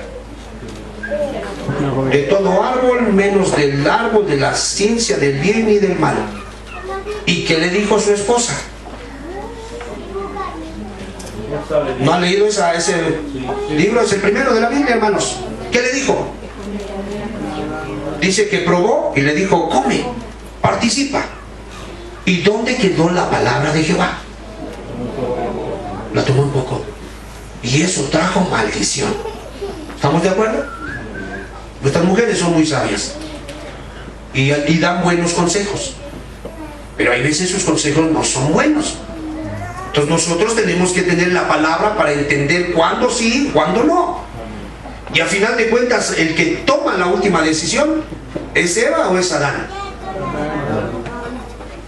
De todo árbol menos del árbol de la ciencia del bien y del mal. ¿Y qué le dijo su esposa? ¿No han leído ese libro? Es el primero de la Biblia, hermanos. ¿Qué le dijo? Dice que probó y le dijo: come, participa. ¿Y dónde quedó la palabra de Jehová? La tomó un poco. Y eso trajo maldición. ¿Estamos de acuerdo? Nuestras mujeres son muy sabias y dan buenos consejos, pero hay veces sus consejos no son buenos. Entonces nosotros tenemos que tener la palabra para entender cuándo sí, cuándo no. Y a final de cuentas, el que toma la última decisión, ¿es Eva o es Adán?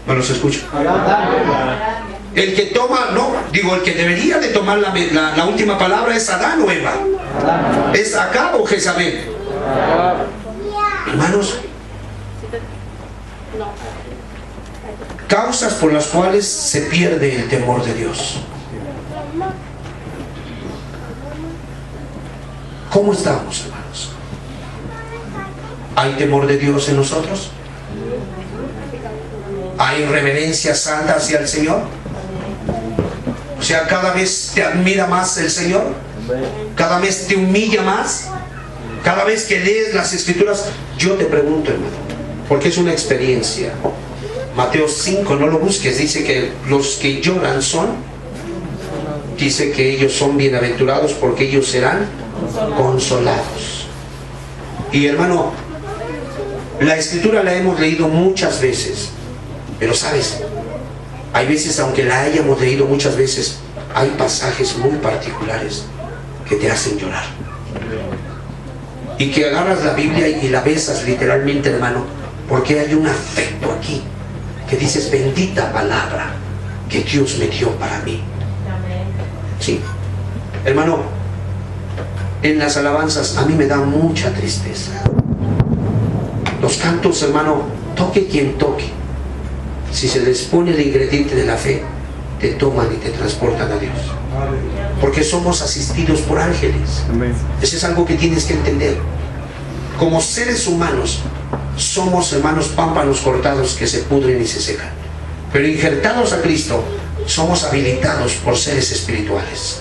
No los escucho. El que toma, el que debería de tomar la última palabra es Adán o Eva. ¿Es Acab o Jezabel? Hermanos, causas por las cuales se pierde el temor de Dios. ¿Cómo estamos, hermanos? ¿Hay temor de Dios en nosotros? ¿Hay reverencia santa hacia el Señor? O sea, cada vez te admira más el Señor, cada vez te humilla más, cada vez que lees las Escrituras. Yo te pregunto, hermano, porque es una experiencia. Mateo 5, no lo busques, dice que los que lloran dice que ellos son bienaventurados porque ellos serán consolados. Y hermano, la Escritura la hemos leído muchas veces, pero sabes, hay veces, aunque la hayamos leído muchas veces, hay pasajes muy particulares que te hacen llorar. Y que agarras la Biblia y la besas literalmente, hermano, porque hay un afecto aquí, que dices: bendita palabra que Dios me dio para mí. Sí, hermano, en las alabanzas a mí me da mucha tristeza. Los cantos, hermano, toque quien toque, si se les pone el ingrediente de la fe, te toman y te transportan a Dios, porque somos asistidos por ángeles. Eso es algo que tienes que entender. Como seres humanos somos, hermanos, pámpanos cortados que se pudren y se secan. Pero injertados a Cristo, somos habilitados por seres espirituales.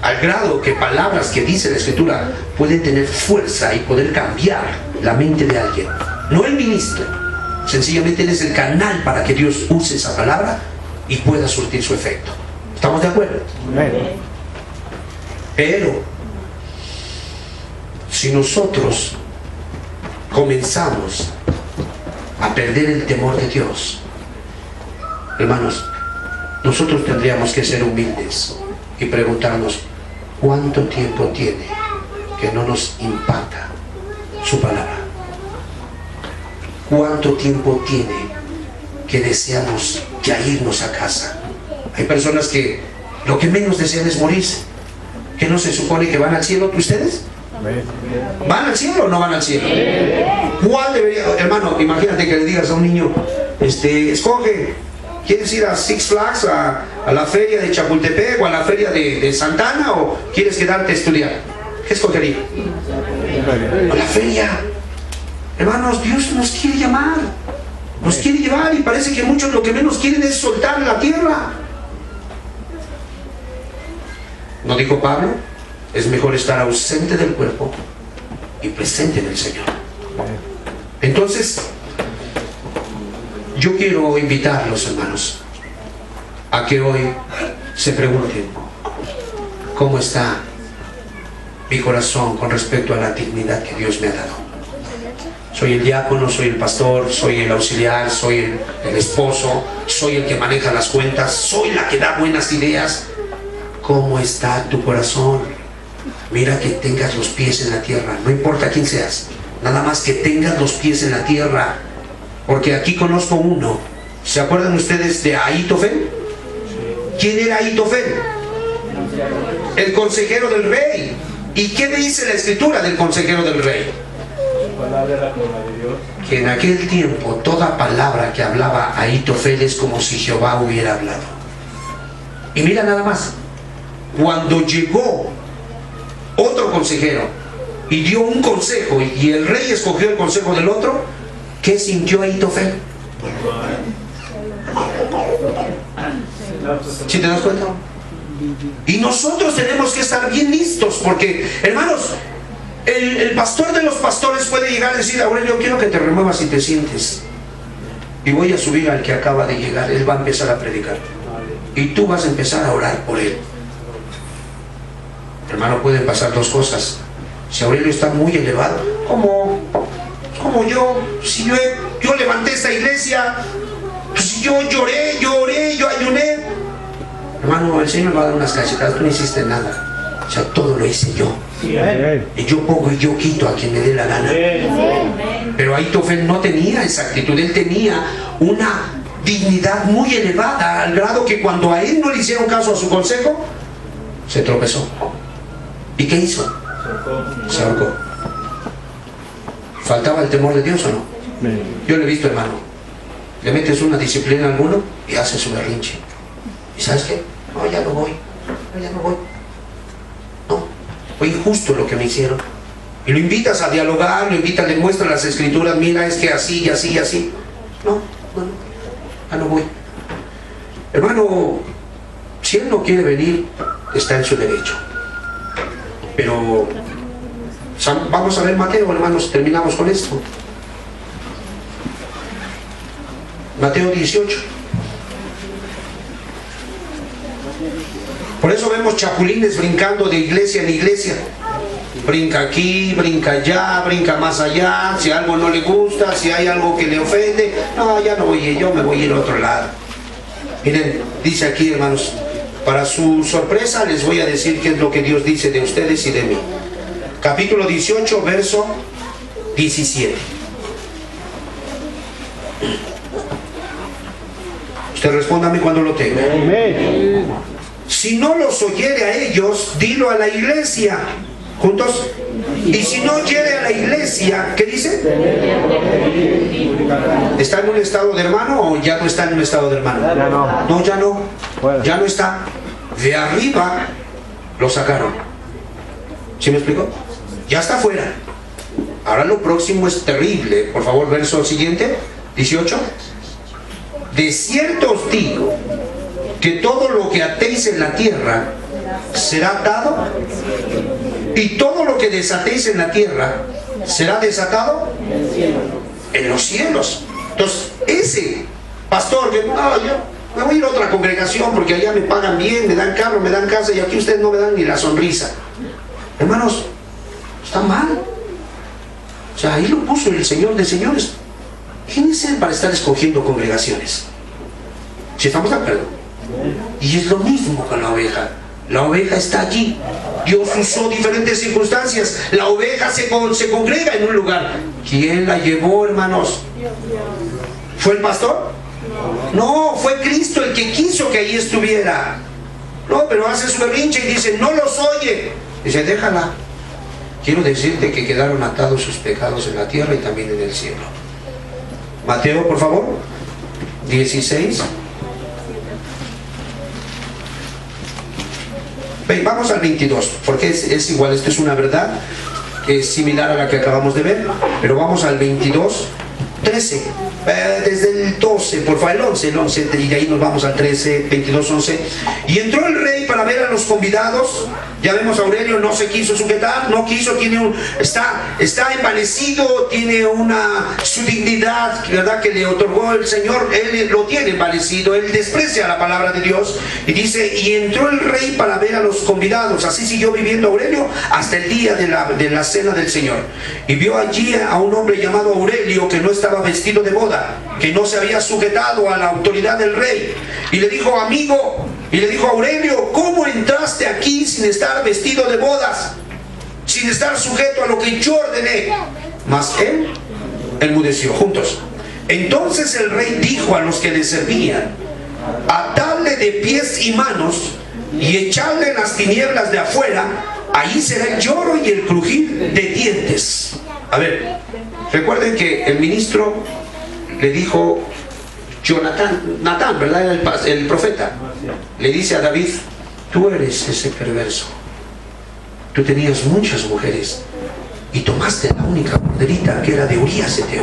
Al grado que palabras que dice la Escritura pueden tener fuerza y poder cambiar la mente de alguien. No el ministro, sencillamente él es el canal para que Dios use esa palabra y pueda surtir su efecto. ¿Estamos de acuerdo? Pero si nosotros comenzamos a perder el temor de Dios, hermanos, nosotros tendríamos que ser humildes y preguntarnos cuánto tiempo tiene que no nos impacta su palabra. ¿Cuánto tiempo tiene que deseamos ya irnos a casa? Hay personas que lo que menos desean es morirse. ¿Qué no se supone que van al cielo ustedes? ¿Van al cielo o no van al cielo? ¿Cuál debería, hermano? Imagínate que le digas a un niño, escoge, ¿quieres ir a Six Flags, a la feria de Chapultepec o a la feria de Santana, o quieres quedarte a estudiar? ¿Qué escogería? A la feria. Hermanos, Dios nos quiere llamar, nos quiere llevar, y parece que muchos lo que menos quieren es soltar la tierra. ¿No dijo Pablo? Es mejor estar ausente del cuerpo y presente en el Señor. Entonces, yo quiero invitarlos, hermanos, a que hoy se pregunten cómo está mi corazón con respecto a la dignidad que Dios me ha dado. Soy el diácono, soy el pastor, soy el auxiliar, soy el esposo, soy el que maneja las cuentas, soy la que da buenas ideas. ¿Cómo está tu corazón? Mira que tengas los pies en la tierra, no importa quién seas, nada más que tengas los pies en la tierra. Porque aquí conozco uno. ¿Se acuerdan ustedes de Ahitofel? ¿Quién era Ahitofel? El consejero del rey. ¿Y qué dice la Escritura del consejero del rey? Que en aquel tiempo toda palabra que hablaba Ahitofel es como si Jehová hubiera hablado. Y mira nada más, cuando llegó otro consejero y dio un consejo y el rey escogió el consejo del otro, ¿qué sintió Ahitofel? ¿Sí te das cuenta? Y nosotros tenemos que estar bien listos, porque, hermanos, el pastor de los pastores puede llegar a decir: Aurelio, quiero que te remuevas y te sientes, y voy a subir al que acaba de llegar. Él va a empezar a predicar y tú vas a empezar a orar por él. Hermano, pueden pasar dos cosas. Si Aurelio está muy elevado, como yo, si yo levanté esta iglesia, pues yo lloré, yo ayuné. Hermano, el Señor va a dar unas cachetadas, tú no hiciste nada. O sea, todo lo hice yo. Y yo pongo y yo quito a quien me dé la gana. Pero Ahitofel no tenía esa actitud. Él tenía una dignidad muy elevada, al grado que cuando a él no le hicieron caso a su consejo, se tropezó. ¿Y qué hizo? Se ahorcó. ¿Faltaba el temor de Dios o no? Yo lo he visto, hermano. Le metes una disciplina a alguno y hace su berrinche. ¿Y sabes qué? No, ya no voy. No, fue injusto lo que me hicieron. Y lo invitas a dialogar, lo invitas, le muestras las Escrituras: mira, es que así y así y así. No, ya no voy. Hermano, si él no quiere venir, está en su derecho. Pero vamos a ver Mateo, hermanos, terminamos con esto. Mateo 18. Por eso vemos chapulines brincando de iglesia en iglesia. Brinca aquí, brinca allá, brinca más allá. Si algo no le gusta, si hay algo que le ofende, no, ya no voy, yo me voy a ir a otro lado. Miren, dice aquí, hermanos, para su sorpresa les voy a decir qué es lo que Dios dice de ustedes y de mí. Capítulo 18, verso 17. Usted respóndame cuando lo tenga. Si no los oyere a ellos, dilo a la iglesia. ¿Juntos? Y si no oyere a la iglesia, ¿qué dice? ¿Está en un estado de hermano o ya no está en un estado de hermano? Ya no. No, ya no. Ya no está. De arriba lo sacaron. ¿Sí me explico? Ya está fuera. Ahora lo próximo es terrible. Por favor, verso siguiente, 18. De cierto os digo que todo lo que atéis en la tierra será atado, y todo lo que desatéis en la tierra será desatado en los cielos. Entonces, ese pastor que, no, yo me voy a ir a otra congregación porque allá me pagan bien, me dan carro, me dan casa, y aquí ustedes no me dan ni la sonrisa. Hermanos, está mal. O sea, ahí lo puso el Señor de señores. ¿Quién es él para estar escogiendo congregaciones? Si estamos de acuerdo. Y es lo mismo con la oveja. La oveja está allí. Dios usó diferentes circunstancias. La oveja se congrega en un lugar. ¿Quién la llevó, hermanos? ¿Fue el pastor? No, fue Cristo el que quiso que allí estuviera. No, pero hace su berrinche y dice, no los oye. Dice, déjala. Quiero decirte que quedaron atados sus pecados en la tierra y también en el cielo. Mateo, por favor, 16. Vamos al 22, porque es igual, esto es una verdad que es similar a la que acabamos de ver, pero vamos al 22, 13, desde el 12, por favor, el 11, y de ahí nos vamos al 13, 22, 11. Y entró el rey para ver a los convidados. Ya vemos a Aurelio, no se quiso sujetar, no quiso, está envanecido, tiene su dignidad, ¿verdad?, que le otorgó el Señor, él lo tiene envanecido, él desprecia la palabra de Dios, y dice, y entró el rey para ver a los convidados. Así siguió viviendo Aurelio hasta el día de la cena del Señor. Y vio allí a un hombre llamado Aurelio, que no estaba vestido de boda, que no se había sujetado a la autoridad del rey, y le dijo, amigo, y le dijo a Aurelio, ¿cómo entraste aquí sin estar vestido de bodas? Sin estar sujeto a lo que yo ordené. Mas él enmudeció. Juntos. Entonces el rey dijo a los que le servían, atadle de pies y manos y echadle en las tinieblas de afuera, ahí será el lloro y el crujir de dientes. A ver, recuerden que el ministro le dijo, Natán, ¿verdad? El profeta le dice a David, tú eres ese perverso, tú tenías muchas mujeres y tomaste la única corderita que era de Urías Eteo,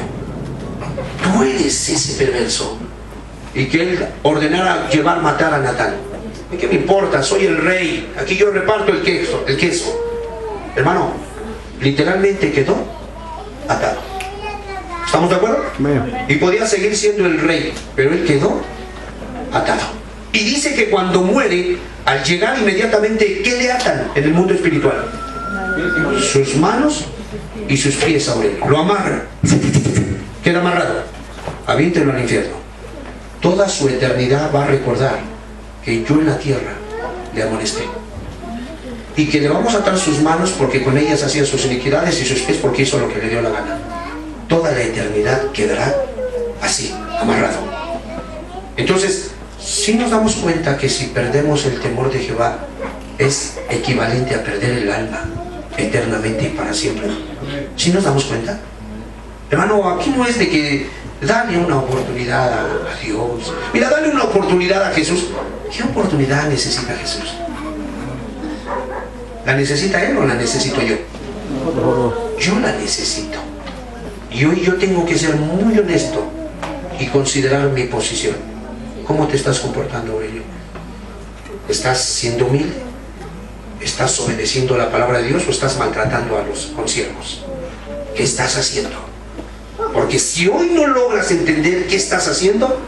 tú eres ese perverso. Y que él ordenara matar a Natán. ¿Qué me importa? Soy el rey, aquí yo reparto el queso. Hermano, literalmente quedó atado. ¿Estamos de acuerdo? Y podía seguir siendo el rey, pero él quedó atado. Y dice que cuando muere, al llegar inmediatamente, ¿qué le atan en el mundo espiritual? Sus manos y sus pies a Aurelio. Lo amarran. Queda amarrado. Aviéntenlo al infierno. Toda su eternidad va a recordar que yo en la tierra le amonesté. Y que le vamos a atar sus manos porque con ellas hacía sus iniquidades, y sus pies porque hizo lo que le dio la gana. Toda la eternidad quedará así, amarrado. Entonces, si nos damos cuenta que si perdemos el temor de Jehová es equivalente a perder el alma eternamente y para siempre. ¿Sí nos damos cuenta? Hermano, aquí no es de que dale una oportunidad a Dios. Mira, dale una oportunidad a Jesús. ¿Qué oportunidad necesita Jesús? ¿La necesita Él o la necesito yo? Yo la necesito. Y hoy yo tengo que ser muy honesto y considerar mi posición. ¿Cómo te estás comportando, Aurelio? ¿Estás siendo humilde? ¿Estás obedeciendo la palabra de Dios o estás maltratando a los consiervos? ¿Qué estás haciendo? Porque si hoy no logras entender qué estás haciendo,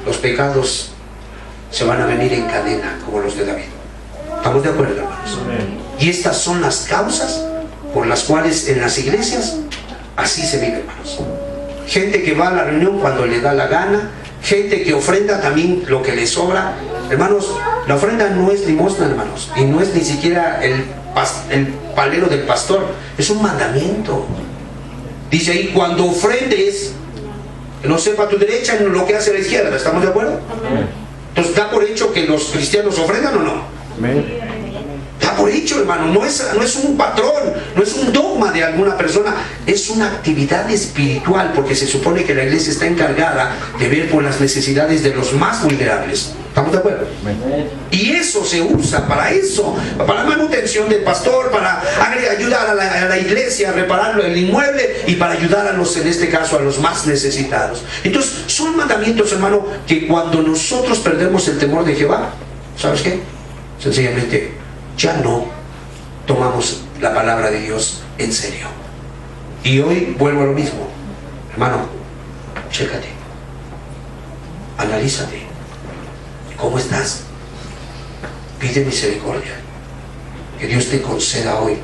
los pecados se van a venir en cadena como los de David. ¿Estamos de acuerdo, hermanos? Y estas son las causas por las cuales en las iglesias así se vive, hermanos. Gente que va a la reunión cuando le da la gana, gente que ofrenda también lo que le sobra. Hermanos, la ofrenda no es limosna, hermanos, y no es ni siquiera el palero del pastor, es un mandamiento. Dice ahí, cuando ofrendes, que no sepa tu derecha en lo que hace la izquierda. ¿Estamos de acuerdo? Entonces, ¿da por hecho que los cristianos ofrendan o no? Da por hecho, hermano, no es un patrón, no es un dogma de alguna persona, es una actividad espiritual, porque se supone que la iglesia está encargada de ver por las necesidades de los más vulnerables. ¿Estamos de acuerdo? Y eso se usa para eso, para la manutención del pastor, para ayudar a la iglesia a reparar el inmueble y para ayudar a los, en este caso, a los más necesitados. Entonces, son mandamientos, hermano, que cuando nosotros perdemos el temor de Jehová, ¿sabes qué? Sencillamente, ya no tomamos la palabra de Dios en serio. Y hoy vuelvo a lo mismo. Hermano, chécate, analízate. ¿Cómo estás? Pide misericordia. Que Dios te conceda hoy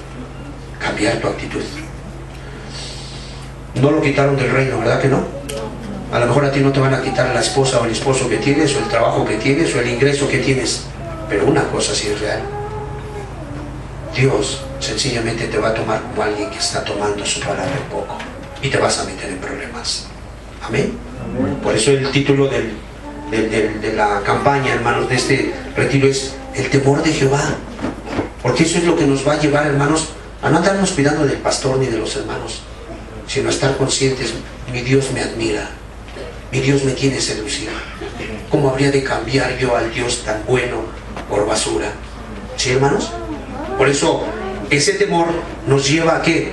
cambiar tu actitud. No lo quitaron del reino, ¿verdad que no? A lo mejor a ti no te van a quitar la esposa o el esposo que tienes, o el trabajo que tienes, o el ingreso que tienes. Pero una cosa sí es real. Dios sencillamente te va a tomar como alguien que está tomando su palabra en poco. Y te vas a meter en problemas. ¿Amén? Por eso el título de la campaña, hermanos, de este retiro es el temor de Jehová, porque eso es lo que nos va a llevar, hermanos, a no andarnos cuidando del pastor ni de los hermanos, sino a estar conscientes: mi Dios me admira, mi Dios me tiene seducido. ¿Cómo habría de cambiar yo al Dios tan bueno por basura? ¿Sí, hermanos? Por eso ese temor nos lleva a ¿qué?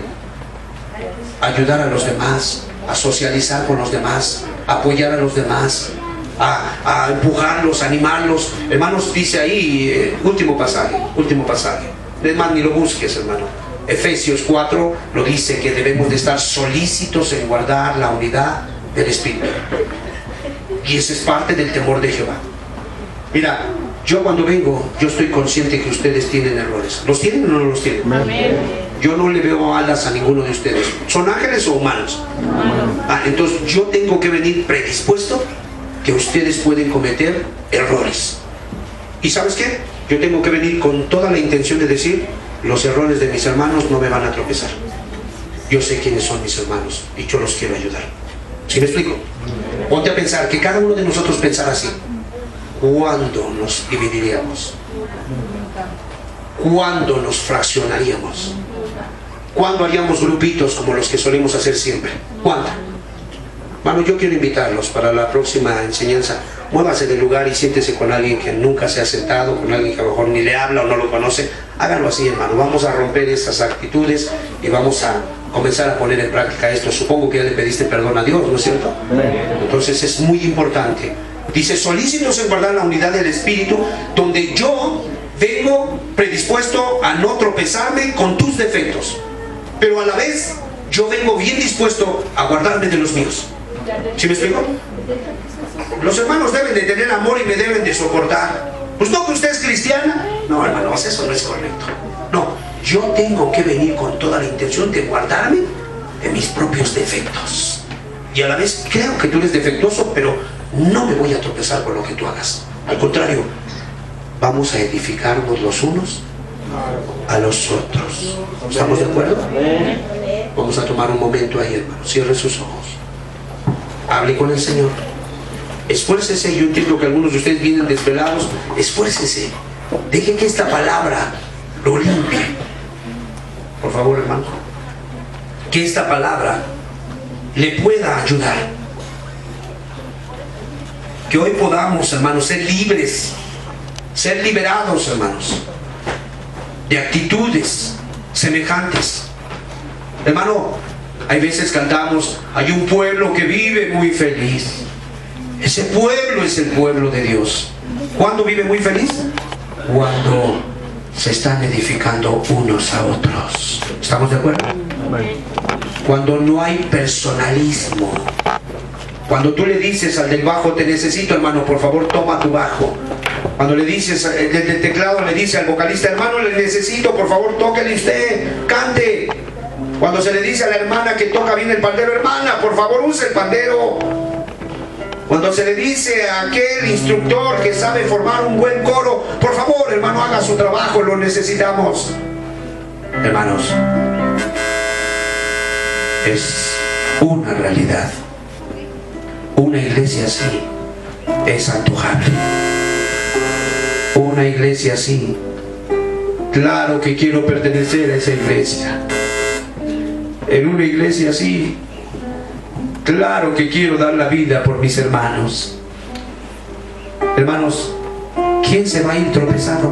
A ayudar a los demás, a socializar con los demás, a apoyar a los demás, a empujarlos, a animarlos. Hermanos, dice ahí, último pasaje. Es más, ni lo busques, hermano. Efesios 4 lo dice, que debemos de estar solícitos en guardar la unidad del Espíritu. Y esa es parte del temor de Jehová. Mira, yo cuando vengo, yo estoy consciente que ustedes tienen errores. ¿Los tienen o no los tienen? Amén. Yo no le veo alas a ninguno de ustedes. ¿Son ángeles o humanos? Entonces yo tengo que venir predispuesto que ustedes pueden cometer errores. ¿Y sabes qué? Yo tengo que venir con toda la intención de decir: los errores de mis hermanos no me van a tropezar. Yo sé quiénes son mis hermanos y yo los quiero ayudar. ¿Sí me explico? Ponte a pensar, que cada uno de nosotros pensara así: ¿cuándo nos dividiríamos? ¿Cuándo nos fraccionaríamos? ¿Cuándo haríamos grupitos como los que solemos hacer siempre? ¿Cuándo? Bueno, yo quiero invitarlos para la próxima enseñanza. Muévase del lugar y siéntese con alguien que nunca se ha sentado, con alguien que a lo mejor ni le habla o no lo conoce. Háganlo así, hermano. Vamos a romper esas actitudes y vamos a comenzar a poner en práctica esto. Supongo que ya le pediste perdón a Dios, ¿no es cierto? Entonces es muy importante. Dice: solícitos en guardar la unidad del Espíritu, donde yo vengo predispuesto a no tropezarme con tus defectos, pero a la vez yo vengo bien dispuesto a guardarme de los míos. ¿Sí me explico? Los hermanos deben de tener amor y me deben de soportar. Pues no, que usted es cristiana. No, hermanos, eso no es correcto. No, yo tengo que venir con toda la intención de guardarme de mis propios defectos. Y a la vez creo que tú eres defectuoso, pero no me voy a tropezar con lo que tú hagas. Al contrario, vamos a edificarnos los unos a los otros. ¿Estamos de acuerdo? Vamos a tomar un momento ahí, hermano. Cierre sus ojos. Hable con el Señor. Esfuércese. Yo entiendo que algunos de ustedes vienen desvelados. Esfuércese. Deje que esta palabra lo limpie. Por favor, hermano. Que esta palabra le pueda ayudar. Que hoy podamos, hermanos, ser libres. Ser liberados, hermanos, de actitudes semejantes. Hermano, hay veces cantamos: hay un pueblo que vive muy feliz. Ese pueblo es el pueblo de Dios. ¿Cuándo vive muy feliz? Cuando se están edificando unos a otros. ¿Estamos de acuerdo? Cuando no hay personalismo. Cuando tú le dices al del bajo: te necesito, hermano, por favor toma tu bajo. Cuando le dices, el del teclado le dice al vocalista: hermano, le necesito, por favor tóquele usted, cante. Cuando se le dice a la hermana que toca bien el pandero: hermana, por favor use el pandero. Cuando se le dice a aquel instructor que sabe formar un buen coro: por favor, hermano, haga su trabajo, lo necesitamos. Hermanos, es una realidad. Una iglesia así es antojable. Una iglesia así, claro que quiero pertenecer a esa iglesia. En una iglesia así, claro que quiero dar la vida por mis hermanos. Hermanos, ¿quién se va a ir tropezando?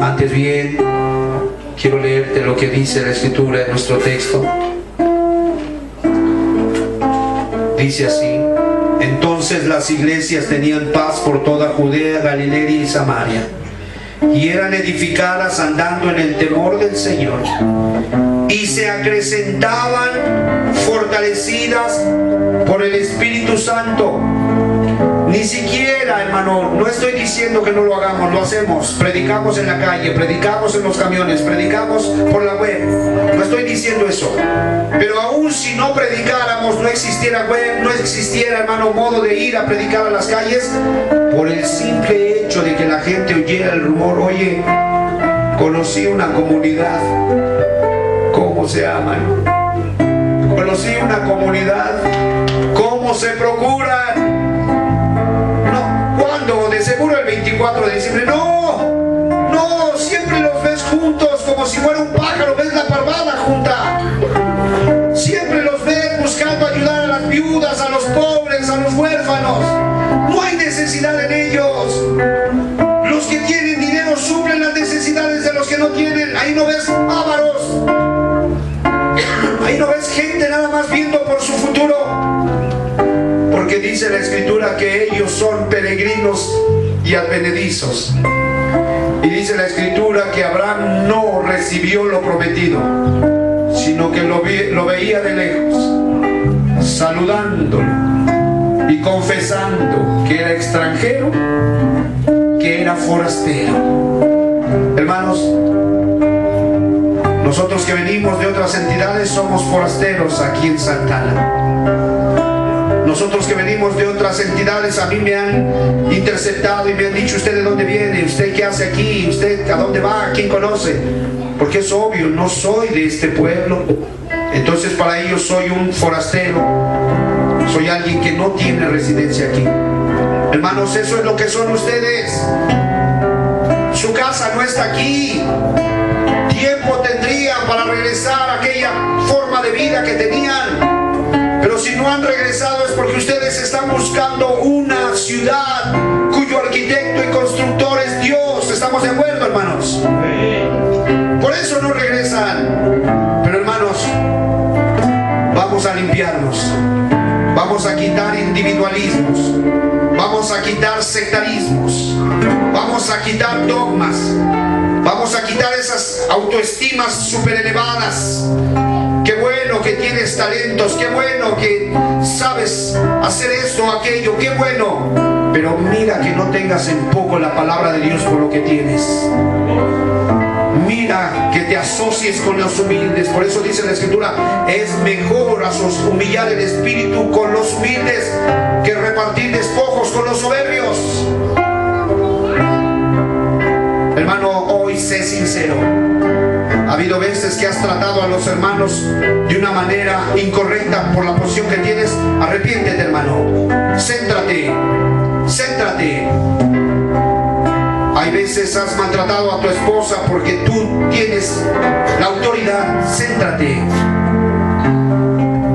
Antes bien, quiero leerte lo que dice la Escritura en nuestro texto. Dice así: entonces las iglesias tenían paz por toda Judea, Galilea y Samaria, y eran edificadas andando en el temor del Señor, y se acrecentaban fortalecidas por el Espíritu Santo. Ni siquiera, hermano, no estoy diciendo que no lo hagamos, lo hacemos. Predicamos en la calle, predicamos en los camiones, predicamos por la web. No estoy diciendo eso. Pero aún si no predicáramos, no existiera web, no existiera, hermano, modo de ir a predicar a las calles, por el simple hecho de que la gente oyera el rumor: oye, conocí una comunidad, ¿cómo se aman? Conocí una comunidad, ¿cómo se procuran? De seguro el 24 de diciembre. No, siempre los ves juntos como si fuera un pájaro, ves la parvada junta. Siempre los ves buscando ayudar a las viudas, a los pobres, a los huérfanos. No hay necesidad en ellos. Los que tienen dinero suplen las necesidades de los que no tienen. Ahí no ves ávaros. Ahí no ves gente nada más viendo por su futuro. Porque dice la Escritura que ellos son peregrinos y advenedizos. Y dice la Escritura que Abraham no recibió lo prometido, sino que lo veía de lejos, saludándolo y confesando que era extranjero, que era forastero. Hermanos, nosotros que venimos de otras entidades somos forasteros aquí en Santana. Nosotros que venimos de otras entidades, a mí me han interceptado y me han dicho: ¿usted de dónde viene? ¿Usted qué hace aquí? ¿Usted a dónde va? ¿Quién conoce? Porque es obvio, no soy de este pueblo. Entonces para ellos soy un forastero, soy alguien que no tiene residencia aquí. Hermanos, eso es lo que son ustedes. Su casa no está aquí. Tiempo tendrían para regresar a aquella forma de vida que tenían. Pero si no han regresado es porque ustedes están buscando una ciudad cuyo arquitecto y constructor es Dios. ¿Estamos de acuerdo, hermanos? Por eso no regresan. Pero, hermanos, vamos a limpiarnos. Vamos a quitar individualismos. Vamos a quitar sectarismos. Vamos a quitar dogmas. Vamos a quitar esas autoestimas súper elevadas. Qué bueno que tienes talentos, qué bueno que sabes hacer esto o aquello, qué bueno. Pero mira que no tengas en poco la palabra de Dios por lo que tienes. Mira que te asocies con los humildes. Por eso dice la Escritura: es mejor humillar el espíritu con los humildes que repartir despojos con los soberbios. Hermano, hoy sé sincero. Ha habido veces que has tratado a los hermanos de una manera incorrecta por la posición que tienes. Arrepiéntete, hermano. Céntrate. Hay veces has maltratado a tu esposa porque tú tienes la autoridad. Céntrate.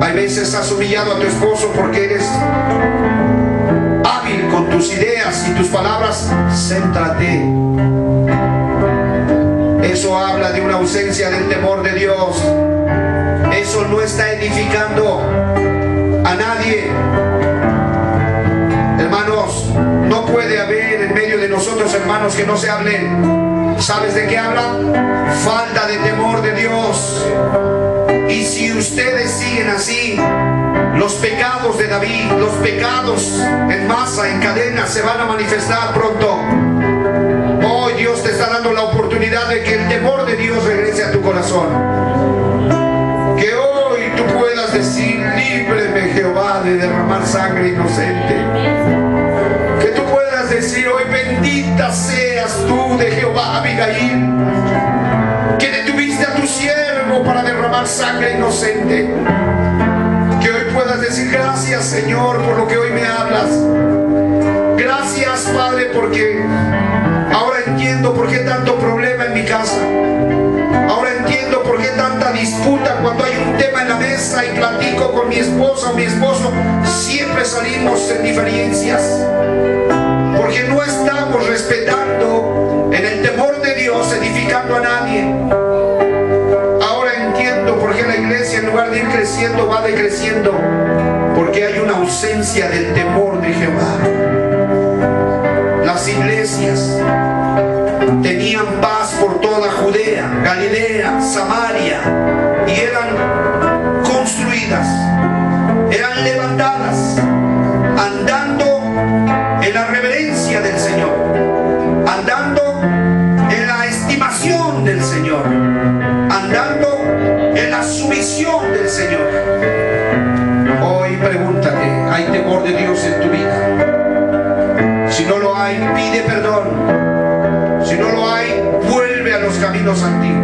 Hay veces has humillado a tu esposo porque eres hábil con tus ideas y tus palabras. Céntrate. Eso habla de una ausencia del temor de Dios. Eso no está edificando a nadie. Hermanos, no puede haber en medio de nosotros hermanos que no se hablen. ¿Sabes de qué hablan? Falta de temor de Dios. Y si ustedes siguen así, los pecados de David, los pecados en masa, en cadena, se van a manifestar pronto. Hoy Dios te está dando la oportunidad de que el temor de Dios regrese a tu corazón. Que hoy tú puedas decir: líbreme, Jehová, de derramar sangre inocente. Que tú puedas decir hoy: bendita seas tú de Jehová, Abigail, que detuviste a tu siervo para derramar sangre inocente. Que hoy puedas decir: gracias, Señor, por lo que hoy me hablas. Gracias, Padre, porque ahora entiendo por qué tanto problema en mi casa. Ahora entiendo por qué tanta disputa cuando hay un tema en la mesa y platico con mi esposa o mi esposo. Siempre salimos en diferencias. porque no estamos respetando en el temor de Dios, edificando a nadie. Ahora entiendo por qué la iglesia, en lugar de ir creciendo, va decreciendo, porque hay una ausencia del temor de Jehová. Las iglesias tenían paz por toda Judea, Galilea, Samaria, y eran construidas, eran levantadas, andando en la reverencia del Señor, andando en la estimación del Señor, andando en la sumisión del Señor. Hoy pregúntate, ¿hay temor de Dios en tu vida? Si no lo hay, pide perdón. Si no lo hay, vuelve a los caminos antiguos.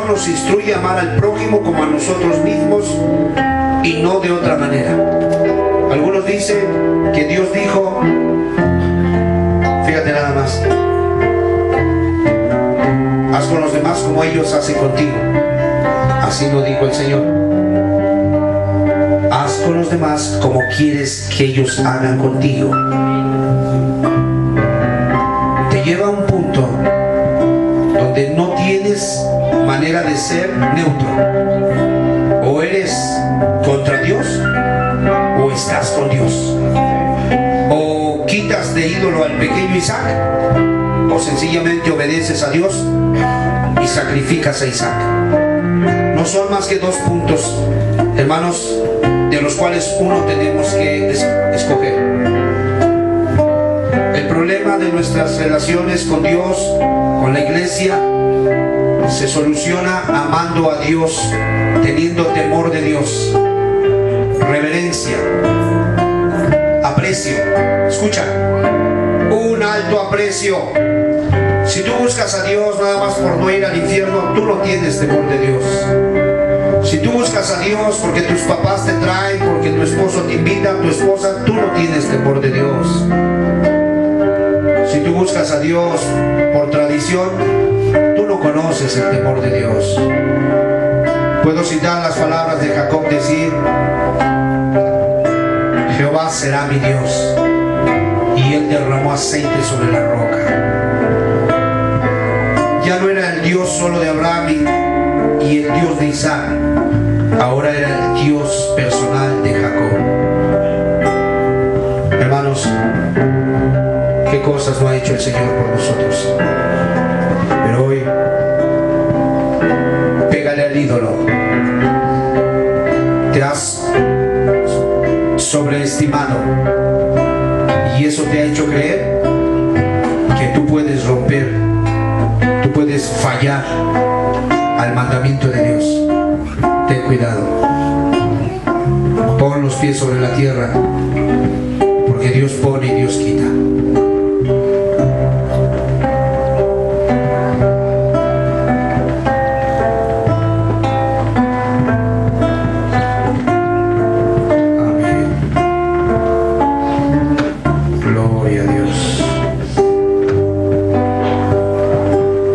Nos instruye a amar al prójimo como a nosotros mismos y no de otra manera. Algunos dicen que Dios dijo, fíjate nada más, haz con los demás como ellos hacen contigo. Así lo dijo el Señor. Haz con los demás como quieres que ellos hagan contigo. Te lleva a un punto donde no tienes manera de ser neutro. O eres contra Dios o estás con Dios. O quitas hicieras de ídolo al pequeño Isaac, o sencillamente obedeces a Dios y sacrificas a Isaac. No son más que dos puntos, hermanos, de los cuales uno tenemos que escoger. El problema de nuestras relaciones con Dios, con la iglesia, se soluciona amando a Dios, teniendo temor de Dios, reverencia, aprecio. Escucha, un alto aprecio. Si tú buscas a Dios nada más por no ir al infierno, tú no tienes temor de Dios. Si tú buscas a Dios porque tus papás te traen, porque tu esposo te invita, tu esposa, tú no tienes temor de Dios. Si tú buscas a Dios por tradición, tú no conoces el temor de Dios. Puedo citar las palabras de Jacob, decir: Jehová será mi Dios, y él derramó aceite sobre la roca. Ya no era el Dios solo de Abraham y el Dios de Isaac, ahora era el Dios personal de Jacob. Hermanos, qué cosas no ha hecho el Señor por nosotros. Pero hoy, pégale al ídolo. Te has sobreestimado y eso te ha hecho creer que tú puedes romper, tú puedes fallar al mandamiento de Dios. Ten cuidado. Pon los pies sobre la tierra, porque Dios pone y Dios quita.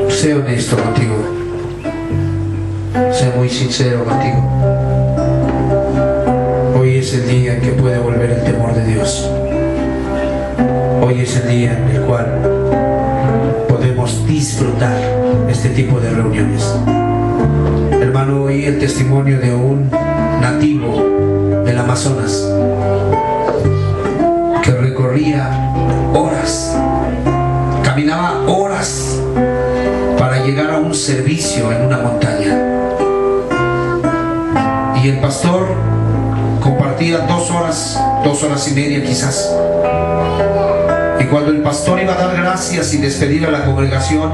Sé honesto contigo, sé muy sincero contigo. Hoy es el día en que puede volver el temor de Dios. Hoy es el día en el cual podemos disfrutar este tipo de reuniones. Hermano, oí el testimonio de un nativo del Amazonas que recorría horas, caminaba horas para llegar a un servicio en una montaña, y el pastor compartía 2 horas, 2 horas y media quizás, y cuando el pastor iba a dar gracias y despedir a la congregación,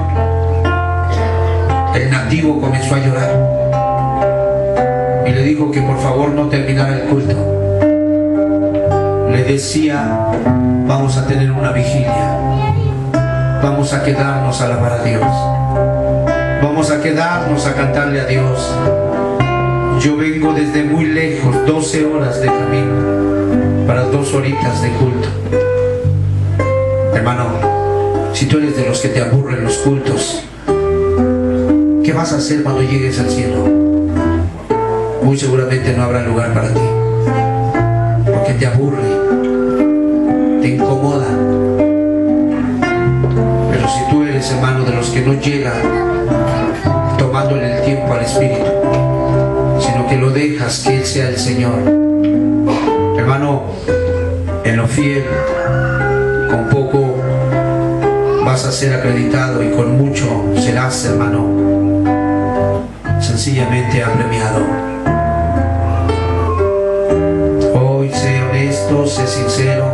el nativo comenzó a llorar y le dijo que por favor no terminara el culto. Le decía: vamos a tener una vigilia, vamos a quedarnos a alabar a Dios, vamos a quedarnos a cantarle a Dios. Yo vengo desde muy lejos, 12 horas de camino para 2 horitas de culto. Hermano, si tú eres de los que te aburren los cultos, ¿qué vas a hacer cuando llegues al cielo? Muy seguramente no habrá lugar para ti, porque te aburre, te incomoda. Pero si tú eres, hermano, de los que no llegan tomándole el tiempo al Espíritu, sino que lo dejas que Él sea el Señor, hermano, en lo fiel, con poco vas a ser acreditado, y con mucho serás, hermano, sencillamente apremiado. Hoy sé honesto, sé sincero.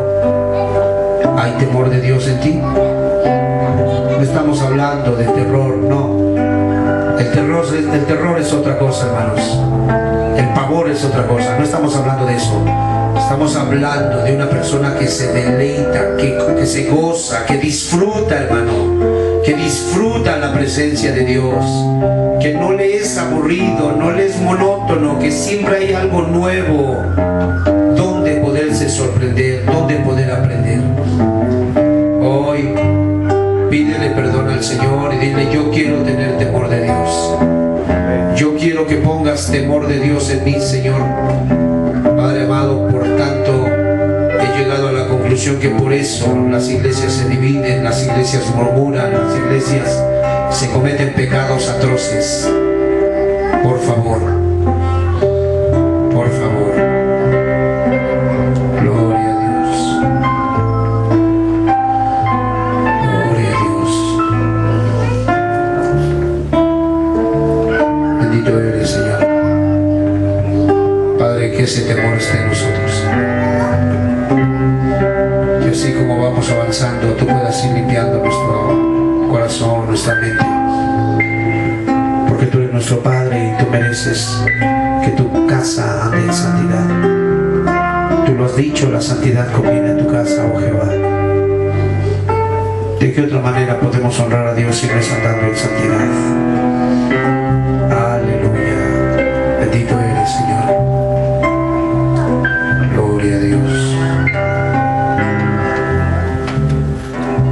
¿Hay temor de Dios en ti? No estamos hablando de terror, no. El terror es otra cosa, hermanos. El pavor es otra cosa. No estamos hablando de eso. Estamos hablando de una persona que se deleita, que se goza, que disfruta, hermano, que disfruta la presencia de Dios, que no le es aburrido, no le es monótono, que siempre hay algo nuevo donde poderse sorprender, donde poder aprender. Hoy pídele perdón al Señor y dile: yo quiero tener temor de Dios. Yo quiero que pongas temor de Dios en mí, Señor. Padre amado, por tanto, he llegado a la conclusión que por eso las iglesias se dividen, las iglesias murmuran, las iglesias se cometen pecados atroces. Por favor, por favor. Gloria a Dios. nuestro Padre, y tú mereces que tu casa ande en santidad. Tú lo has dicho, la santidad conviene a tu casa, oh Jehová. ¿De qué otra manera podemos honrar a Dios si no es andando en santidad? Aleluya. Bendito eres, Señor. Gloria a Dios.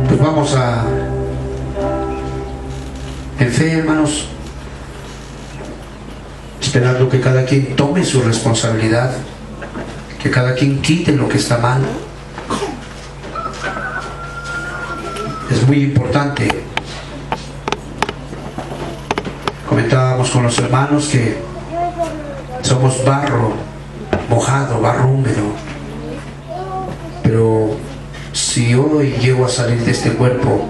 Pues vamos en fe, hermanos, esperando que cada quien tome su responsabilidad, que cada quien quite lo que está mal. Es muy importante. Comentábamos con los hermanos que somos barro mojado, barro húmedo, pero si hoy llego a salir de este cuerpo,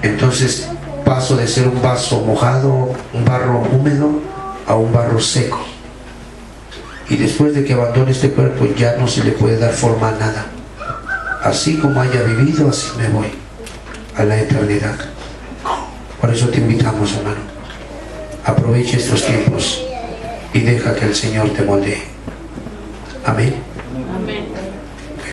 entonces paso de ser un vaso mojado, un barro húmedo, a un barro seco. Y después de que abandone este cuerpo ya no se le puede dar forma a nada. Así como haya vivido, así me voy a la eternidad. Por eso te invitamos, hermano, aprovecha estos tiempos y deja que el Señor te moldee. Amén.